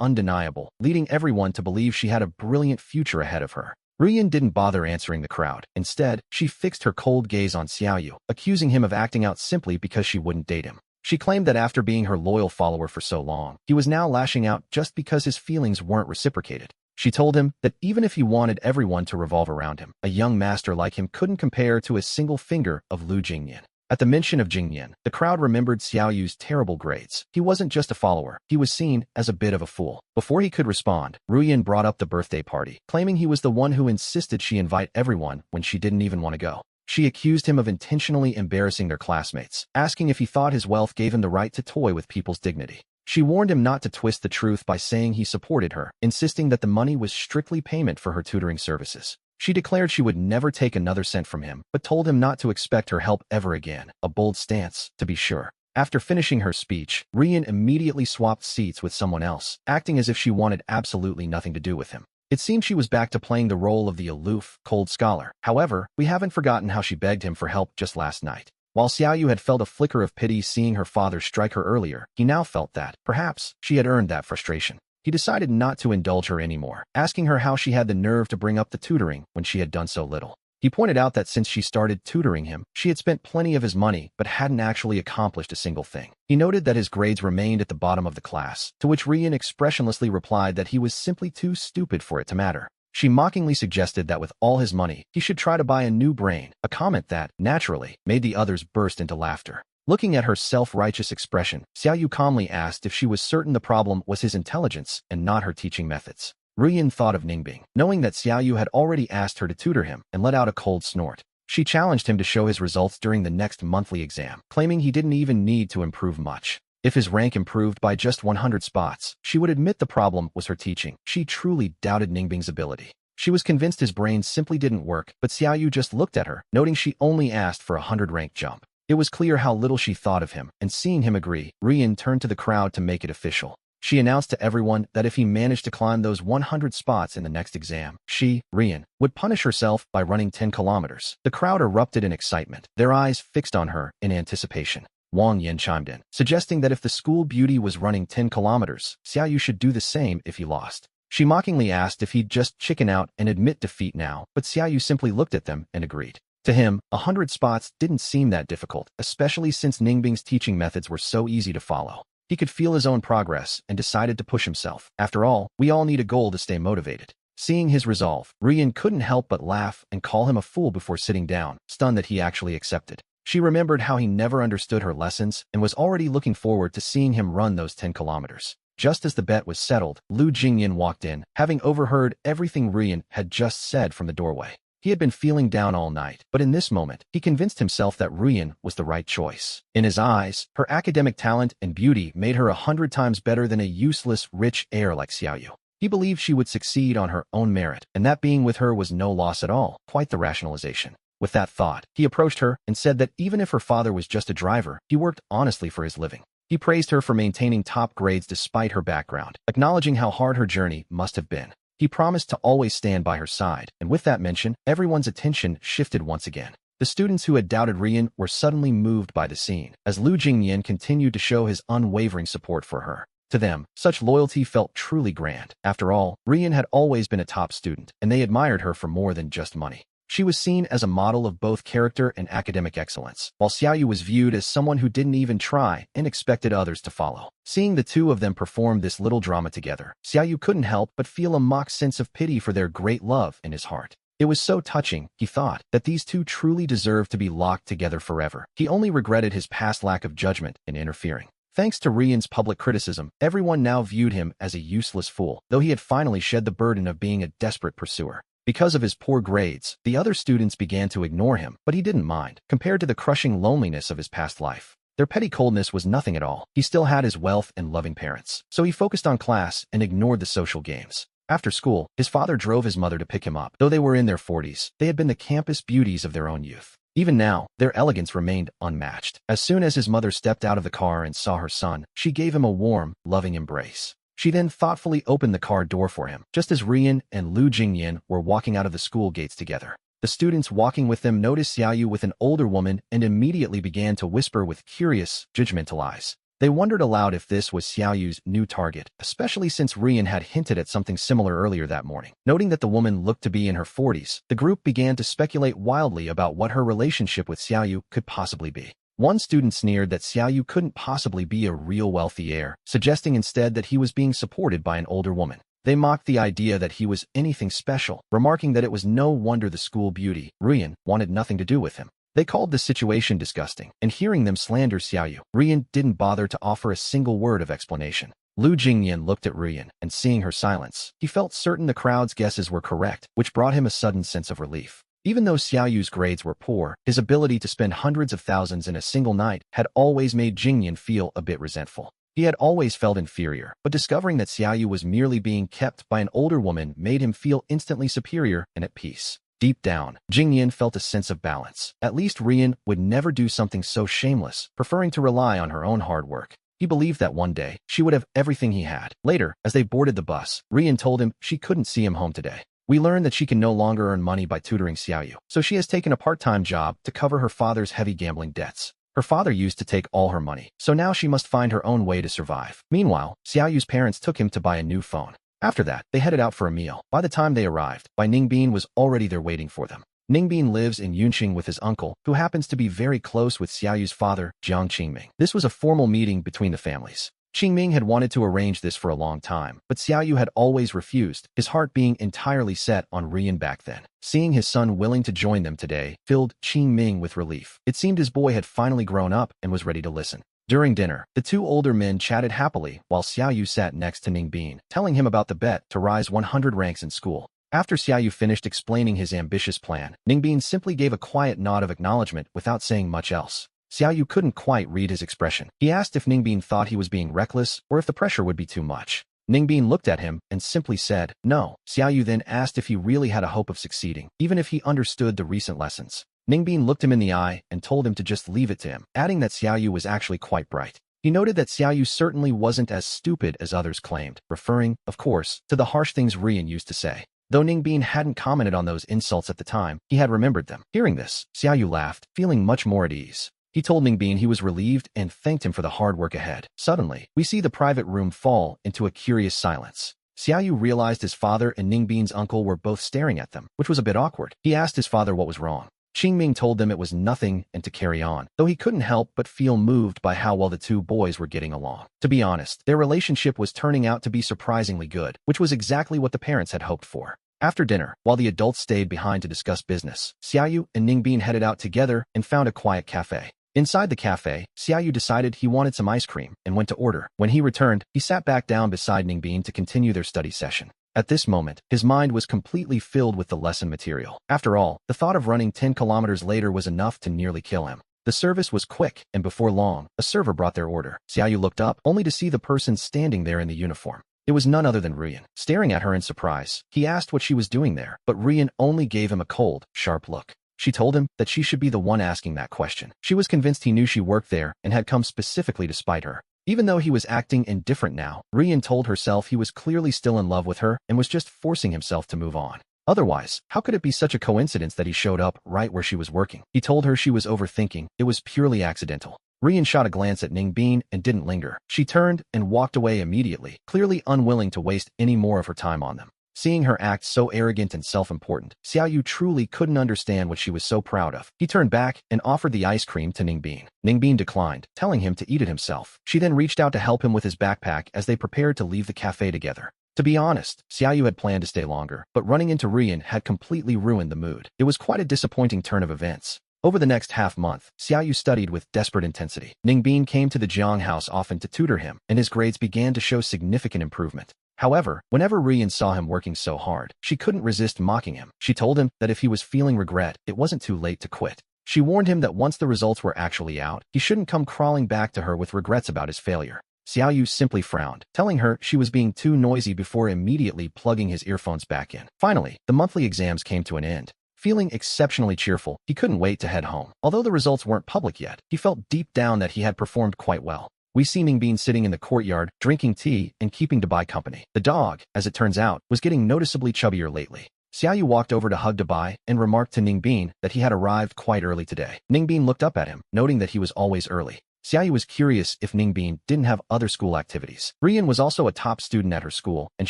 undeniable, leading everyone to believe she had a brilliant future ahead of her. Rian didn't bother answering the crowd. Instead, she fixed her cold gaze on Xiaoyu, accusing him of acting out simply because she wouldn't date him. She claimed that after being her loyal follower for so long, he was now lashing out just because his feelings weren't reciprocated. She told him that even if he wanted everyone to revolve around him, a young master like him couldn't compare to a single finger of Lu Jingyan. At the mention of Jingyan, the crowd remembered Xiaoyu's terrible grades. He wasn't just a follower, he was seen as a bit of a fool. Before he could respond, Ruyan brought up the birthday party, claiming he was the one who insisted she invite everyone when she didn't even want to go. She accused him of intentionally embarrassing their classmates, asking if he thought his wealth gave him the right to toy with people's dignity. She warned him not to twist the truth by saying he supported her, insisting that the money was strictly payment for her tutoring services. She declared she would never take another cent from him, but told him not to expect her help ever again, a bold stance, to be sure. After finishing her speech, Rian immediately swapped seats with someone else, acting as if she wanted absolutely nothing to do with him. It seemed she was back to playing the role of the aloof, cold scholar. However, we haven't forgotten how she begged him for help just last night. While Xiaoyu had felt a flicker of pity seeing her father strike her earlier, he now felt that, perhaps, she had earned that frustration. He decided not to indulge her anymore, asking her how she had the nerve to bring up the tutoring when she had done so little. He pointed out that since she started tutoring him, she had spent plenty of his money but hadn't actually accomplished a single thing. He noted that his grades remained at the bottom of the class, to which Rian expressionlessly replied that he was simply too stupid for it to matter. She mockingly suggested that with all his money, he should try to buy a new brain, a comment that, naturally, made the others burst into laughter. Looking at her self-righteous expression, Xiaoyu calmly asked if she was certain the problem was his intelligence and not her teaching methods. Ruyan thought of Ningbing, knowing that Xiaoyu had already asked her to tutor him, and let out a cold snort. She challenged him to show his results during the next monthly exam, claiming he didn't even need to improve much. If his rank improved by just 100 spots, she would admit the problem was her teaching. She truly doubted Ningbing's ability. She was convinced his brain simply didn't work, but Xiaoyu just looked at her, noting she only asked for a 100-rank jump. It was clear how little she thought of him, and seeing him agree, Rian turned to the crowd to make it official. She announced to everyone that if he managed to climb those 100 spots in the next exam, she, Rian, would punish herself by running 10 kilometers. The crowd erupted in excitement, their eyes fixed on her in anticipation. Wang Yin chimed in, suggesting that if the school beauty was running 10 kilometers, Xiaoyu should do the same if he lost. She mockingly asked if he'd just chicken out and admit defeat now, but Xiaoyu simply looked at them and agreed. To him, 100 spots didn't seem that difficult, especially since Ningbing's teaching methods were so easy to follow. He could feel his own progress and decided to push himself. After all, we all need a goal to stay motivated. Seeing his resolve, Rian couldn't help but laugh and call him a fool before sitting down, stunned that he actually accepted. She remembered how he never understood her lessons and was already looking forward to seeing him run those 10 kilometers. Just as the bet was settled, Lu Jingyan walked in, having overheard everything Rian had just said from the doorway. He had been feeling down all night, but in this moment, he convinced himself that Ruyan was the right choice. In his eyes, her academic talent and beauty made her 100 times better than a useless, rich heir like Xiaoyu. He believed she would succeed on her own merit, and that being with her was no loss at all, quite the rationalization. With that thought, he approached her and said that even if her father was just a driver, he worked honestly for his living. He praised her for maintaining top grades despite her background, acknowledging how hard her journey must have been. He promised to always stand by her side, and with that mention, everyone's attention shifted once again. The students who had doubted Rian were suddenly moved by the scene, as Lu Jingyan continued to show his unwavering support for her. To them, such loyalty felt truly grand. After all, Rian had always been a top student, and they admired her for more than just money. She was seen as a model of both character and academic excellence, while Xiaoyu was viewed as someone who didn't even try and expected others to follow. Seeing the two of them perform this little drama together, Xiaoyu couldn't help but feel a mock sense of pity for their great love in his heart. It was so touching, he thought, that these two truly deserved to be locked together forever. He only regretted his past lack of judgment in interfering. Thanks to Rian's public criticism, everyone now viewed him as a useless fool, though he had finally shed the burden of being a desperate pursuer. Because of his poor grades, the other students began to ignore him, but he didn't mind, compared to the crushing loneliness of his past life. Their petty coldness was nothing at all. He still had his wealth and loving parents, so he focused on class and ignored the social games. After school, his father drove his mother to pick him up. Though they were in their 40s, they had been the campus beauties of their own youth. Even now, their elegance remained unmatched. As soon as his mother stepped out of the car and saw her son, she gave him a warm, loving embrace. She then thoughtfully opened the car door for him, just as Rian and Lu Jingyan were walking out of the school gates together. The students walking with them noticed Xiaoyu with an older woman and immediately began to whisper with curious, judgmental eyes. They wondered aloud if this was Xiaoyu's new target, especially since Rian had hinted at something similar earlier that morning. Noting that the woman looked to be in her 40s, the group began to speculate wildly about what her relationship with Xiaoyu could possibly be. One student sneered that Xiaoyu couldn't possibly be a real wealthy heir, suggesting instead that he was being supported by an older woman. They mocked the idea that he was anything special, remarking that it was no wonder the school beauty, Rian, wanted nothing to do with him. They called the situation disgusting, and hearing them slander Xiaoyu, Rian didn't bother to offer a single word of explanation. Lu Jingyan looked at Rian, and seeing her silence, he felt certain the crowd's guesses were correct, which brought him a sudden sense of relief. Even though Xiaoyu's grades were poor, his ability to spend hundreds of thousands in a single night had always made Jingyan feel a bit resentful. He had always felt inferior, but discovering that Xiaoyu was merely being kept by an older woman made him feel instantly superior and at peace. Deep down, Jingyan felt a sense of balance. At least Rian would never do something so shameless, preferring to rely on her own hard work. He believed that one day, she would have everything he had. Later, as they boarded the bus, Rian told him she couldn't see him home today. We learned that she can no longer earn money by tutoring Xiaoyu, so she has taken a part-time job to cover her father's heavy gambling debts. Her father used to take all her money, so now she must find her own way to survive. Meanwhile, Xiaoyu's parents took him to buy a new phone. After that, they headed out for a meal. By the time they arrived, Bai Ningbin was already there waiting for them. Ningbin lives in Yunqing with his uncle, who happens to be very close with Xiaoyu's father, Jiang Qingming. This was a formal meeting between the families. Qingming had wanted to arrange this for a long time, but Xiaoyu had always refused, his heart being entirely set on Rian back then. Seeing his son willing to join them today filled Qingming with relief. It seemed his boy had finally grown up and was ready to listen. During dinner, the two older men chatted happily while Xiaoyu sat next to Ningbin, telling him about the bet to rise 100 ranks in school. After Xiaoyu finished explaining his ambitious plan, Ningbin simply gave a quiet nod of acknowledgement without saying much else. Xiaoyu couldn't quite read his expression. He asked if Ningbin thought he was being reckless or if the pressure would be too much. Ningbin looked at him and simply said, no. Xiaoyu then asked if he really had a hope of succeeding, even if he understood the recent lessons. Ningbin looked him in the eye and told him to just leave it to him, adding that Xiaoyu was actually quite bright. He noted that Xiaoyu certainly wasn't as stupid as others claimed, referring, of course, to the harsh things Rian used to say. Though Ningbin hadn't commented on those insults at the time, he had remembered them. Hearing this, Xiaoyu laughed, feeling much more at ease. He told Ningbin he was relieved and thanked him for the hard work ahead. Suddenly, we see the private room fall into a curious silence. Xiaoyu realized his father and Ningbin's uncle were both staring at them, which was a bit awkward. He asked his father what was wrong. Qingming told them it was nothing and to carry on, though he couldn't help but feel moved by how well the two boys were getting along. To be honest, their relationship was turning out to be surprisingly good, which was exactly what the parents had hoped for. After dinner, while the adults stayed behind to discuss business, Xiaoyu and Ningbin headed out together and found a quiet cafe. Inside the cafe, Xiaoyu decided he wanted some ice cream and went to order. When he returned, he sat back down beside Ningbin to continue their study session. At this moment, his mind was completely filled with the lesson material. After all, the thought of running 10 kilometers later was enough to nearly kill him. The service was quick, and before long, a server brought their order. Xiaoyu looked up, only to see the person standing there in the uniform. It was none other than Rian. Staring at her in surprise, he asked what she was doing there, but Rian only gave him a cold, sharp look. She told him that she should be the one asking that question. She was convinced he knew she worked there and had come specifically to spite her. Even though he was acting indifferent now, Rian told herself he was clearly still in love with her and was just forcing himself to move on. Otherwise, how could it be such a coincidence that he showed up right where she was working? He told her she was overthinking. It was purely accidental. Rian shot a glance at Ningbin and didn't linger. She turned and walked away immediately, clearly unwilling to waste any more of her time on them. Seeing her act so arrogant and self-important, Xiaoyu truly couldn't understand what she was so proud of. He turned back and offered the ice cream to Ningbin. Ningbin declined, telling him to eat it himself. She then reached out to help him with his backpack as they prepared to leave the cafe together. To be honest, Xiaoyu had planned to stay longer, but running into Rian had completely ruined the mood. It was quite a disappointing turn of events. Over the next half-month, Xiaoyu studied with desperate intensity. Ningbin came to the Jiang house often to tutor him, and his grades began to show significant improvement. However, whenever Rian saw him working so hard, she couldn't resist mocking him. She told him that if he was feeling regret, it wasn't too late to quit. She warned him that once the results were actually out, he shouldn't come crawling back to her with regrets about his failure. Xiaoyu simply frowned, telling her she was being too noisy before immediately plugging his earphones back in. Finally, the monthly exams came to an end. Feeling exceptionally cheerful, he couldn't wait to head home. Although the results weren't public yet, he felt deep down that he had performed quite well. We see Ningbin sitting in the courtyard, drinking tea and keeping Dabai company. The dog, as it turns out, was getting noticeably chubbier lately. Xiaoyu walked over to hug Dabai and remarked to Ningbin that he had arrived quite early today. Ningbin looked up at him, noting that he was always early. Xiaoyu was curious if Ningbin didn't have other school activities. Rian was also a top student at her school, and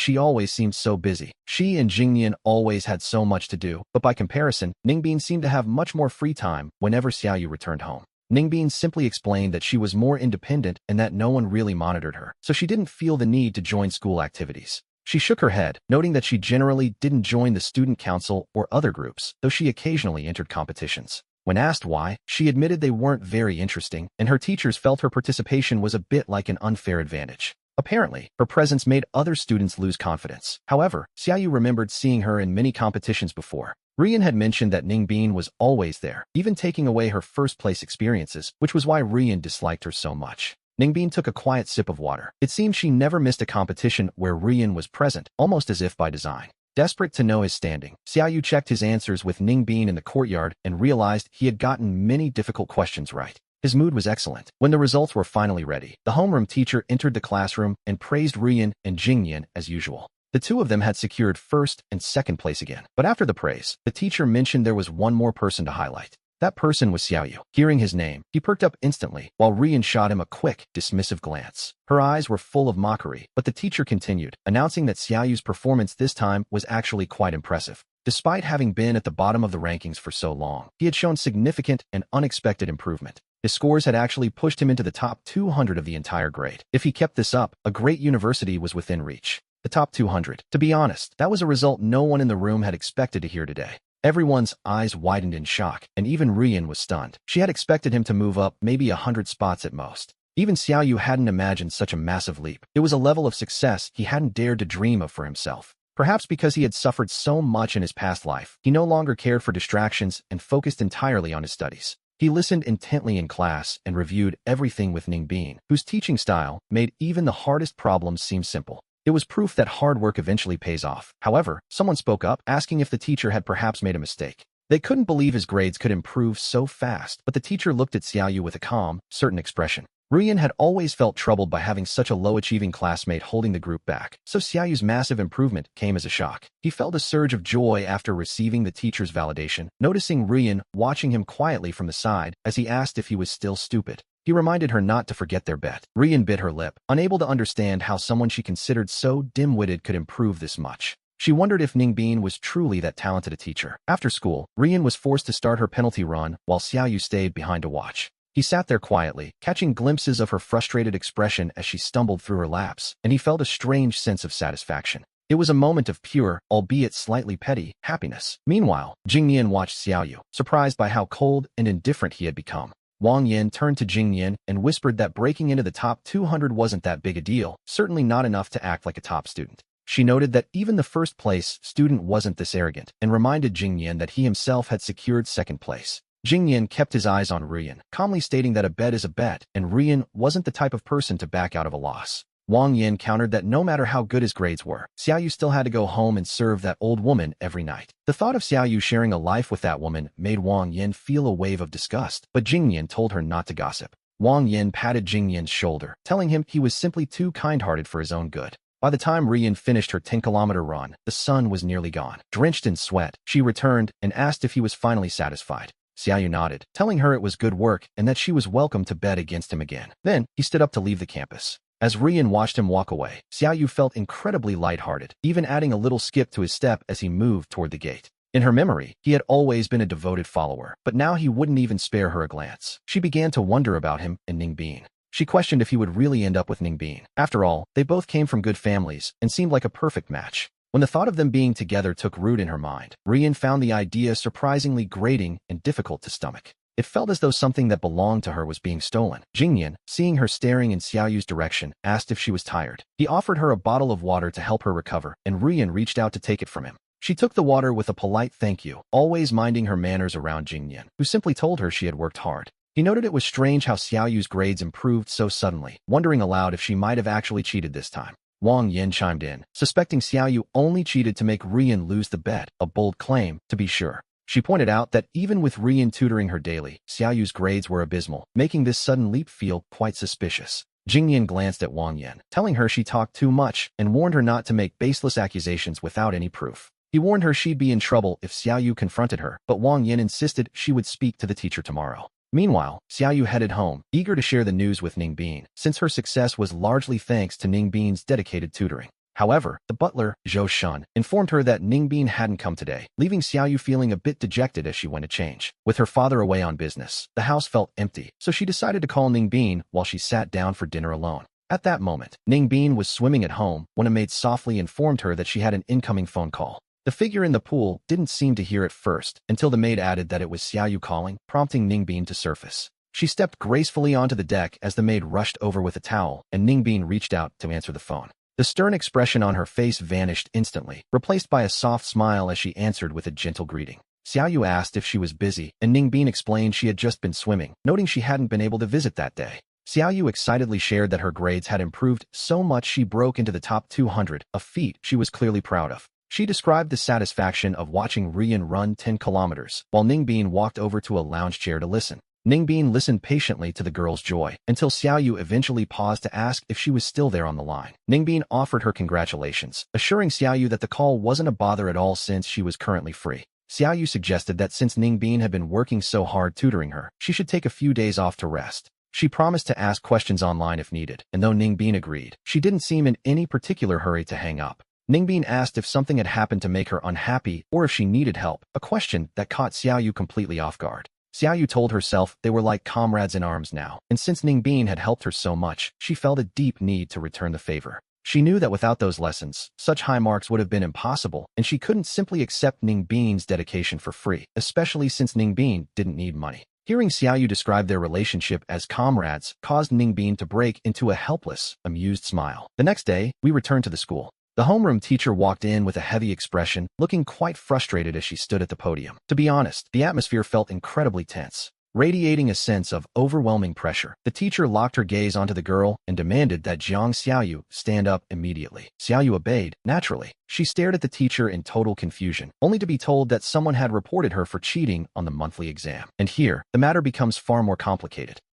she always seemed so busy. She and Jingnian always had so much to do, but by comparison, Ningbin seemed to have much more free time whenever Xiaoyu returned home. Ningbin simply explained that she was more independent and that no one really monitored her, so she didn't feel the need to join school activities. She shook her head, noting that she generally didn't join the student council or other groups, though she occasionally entered competitions. When asked why, she admitted they weren't very interesting, and her teachers felt her participation was a bit like an unfair advantage. Apparently, her presence made other students lose confidence. However, Xiaoyu remembered seeing her in many competitions before. Rian had mentioned that Ningbin was always there, even taking away her first-place experiences, which was why Rian disliked her so much. Ningbin took a quiet sip of water. It seemed she never missed a competition where Rian was present, almost as if by design. Desperate to know his standing, Xiaoyu checked his answers with Ningbin in the courtyard and realized he had gotten many difficult questions right. His mood was excellent. When the results were finally ready, the homeroom teacher entered the classroom and praised Rian and Jingnian as usual. The two of them had secured first and second place again. But after the praise, the teacher mentioned there was one more person to highlight. That person was Xiaoyu. Hearing his name, he perked up instantly, while Rian shot him a quick, dismissive glance. Her eyes were full of mockery, but the teacher continued, announcing that Xiaoyu's performance this time was actually quite impressive. Despite having been at the bottom of the rankings for so long, he had shown significant and unexpected improvement. His scores had actually pushed him into the top 200 of the entire grade. If he kept this up, a great university was within reach. The top 200. To be honest, that was a result no one in the room had expected to hear today. Everyone's eyes widened in shock, and even Rian was stunned. She had expected him to move up maybe 100 spots at most. Even Xiaoyu hadn't imagined such a massive leap. It was a level of success he hadn't dared to dream of for himself. Perhaps because he had suffered so much in his past life, he no longer cared for distractions and focused entirely on his studies. He listened intently in class and reviewed everything with Ningbin, whose teaching style made even the hardest problems seem simple. It was proof that hard work eventually pays off. However, someone spoke up, asking if the teacher had perhaps made a mistake. They couldn't believe his grades could improve so fast, but the teacher looked at Xiaoyu with a calm, certain expression. Rian had always felt troubled by having such a low-achieving classmate holding the group back, so Xiaoyu's massive improvement came as a shock. He felt a surge of joy after receiving the teacher's validation, noticing Rian watching him quietly from the side as he asked if he was still stupid. He reminded her not to forget their bet. Rian bit her lip, unable to understand how someone she considered so dim-witted could improve this much. She wondered if Ningbin was truly that talented a teacher. After school, Rian was forced to start her penalty run while Xiaoyu stayed behind to watch. He sat there quietly, catching glimpses of her frustrated expression as she stumbled through her laps, and he felt a strange sense of satisfaction. It was a moment of pure, albeit slightly petty, happiness. Meanwhile, Jingnian watched Xiaoyu, surprised by how cold and indifferent he had become. Wang Yin turned to Jingnian and whispered that breaking into the top 200 wasn't that big a deal, certainly not enough to act like a top student. She noted that even the first-place student wasn't this arrogant, and reminded Jingnian that he himself had secured second place. Jingnian kept his eyes on Rian, calmly stating that a bet is a bet, and Rian wasn't the type of person to back out of a loss. Wang Yin countered that no matter how good his grades were, Xiaoyu still had to go home and serve that old woman every night. The thought of Xiaoyu sharing a life with that woman made Wang Yin feel a wave of disgust, but Jingnian told her not to gossip. Wang Yin patted Jing Yin's shoulder, telling him he was simply too kind-hearted for his own good. By the time Rian finished her 10-kilometer run, the sun was nearly gone. Drenched in sweat, she returned and asked if he was finally satisfied. Xiaoyu nodded, telling her it was good work and that she was welcome to bet against him again. Then, he stood up to leave the campus. As Rian watched him walk away, Xiaoyu felt incredibly lighthearted, even adding a little skip to his step as he moved toward the gate. In her memory, he had always been a devoted follower, but now he wouldn't even spare her a glance. She began to wonder about him and Ningbin. She questioned if he would really end up with Ningbin. After all, they both came from good families and seemed like a perfect match. When the thought of them being together took root in her mind, Rian found the idea surprisingly grating and difficult to stomach. It felt as though something that belonged to her was being stolen. Jingyan, seeing her staring in Xiaoyu's direction, asked if she was tired. He offered her a bottle of water to help her recover, and Rian reached out to take it from him. She took the water with a polite thank you, always minding her manners around Jingyan, who simply told her she had worked hard. He noted it was strange how Xiaoyu's grades improved so suddenly, wondering aloud if she might have actually cheated this time. Wang Yin chimed in, suspecting Xiaoyu only cheated to make Rian lose the bet, a bold claim, to be sure. She pointed out that even with Rian tutoring her daily, Xiaoyu's grades were abysmal, making this sudden leap feel quite suspicious. Jingyan glanced at Wang Yin, telling her she talked too much, and warned her not to make baseless accusations without any proof. He warned her she'd be in trouble if Xiaoyu confronted her, but Wang Yin insisted she would speak to the teacher tomorrow. Meanwhile, Xiaoyu headed home, eager to share the news with Ningbin, since her success was largely thanks to Ningbin's dedicated tutoring. However, the butler, Zhou Shun, informed her that Ningbin hadn't come today, leaving Xiaoyu feeling a bit dejected as she went to change. With her father away on business, the house felt empty, so she decided to call Ningbin while she sat down for dinner alone. At that moment, Ningbin was swimming at home when a maid softly informed her that she had an incoming phone call. The figure in the pool didn't seem to hear it first, until the maid added that it was Xiaoyu calling, prompting Ningbin to surface. She stepped gracefully onto the deck as the maid rushed over with a towel, and Ningbin reached out to answer the phone. The stern expression on her face vanished instantly, replaced by a soft smile as she answered with a gentle greeting. Xiaoyu asked if she was busy, and Ningbin explained she had just been swimming, noting she hadn't been able to visit that day. Xiaoyu excitedly shared that her grades had improved so much she broke into the top 200, a feat she was clearly proud of. She described the satisfaction of watching Rian run 10 kilometers, while Ningbin walked over to a lounge chair to listen. Ningbin listened patiently to the girl's joy, until Xiaoyu eventually paused to ask if she was still there on the line. Ningbin offered her congratulations, assuring Xiaoyu that the call wasn't a bother at all since she was currently free. Xiaoyu suggested that since Ningbin had been working so hard tutoring her, she should take a few days off to rest. She promised to ask questions online if needed, and though Ningbin agreed, she didn't seem in any particular hurry to hang up. Ningbin asked if something had happened to make her unhappy or if she needed help, a question that caught Xiaoyu completely off guard. Xiaoyu told herself they were like comrades in arms now, and since Ningbin had helped her so much, she felt a deep need to return the favor. She knew that without those lessons, such high marks would have been impossible, and she couldn't simply accept Ningbin's dedication for free, especially since Ningbin didn't need money. Hearing Xiaoyu describe their relationship as comrades caused Ningbin to break into a helpless, amused smile. The next day, we returned to the school. The homeroom teacher walked in with a heavy expression, looking quite frustrated as she stood at the podium. To be honest, the atmosphere felt incredibly tense. Radiating a sense of overwhelming pressure, the teacher locked her gaze onto the girl and demanded that Jiang Xiaoyu stand up immediately. Xiaoyu obeyed, naturally. She stared at the teacher in total confusion, only to be told that someone had reported her for cheating on the monthly exam. And here, the matter becomes far more complicated.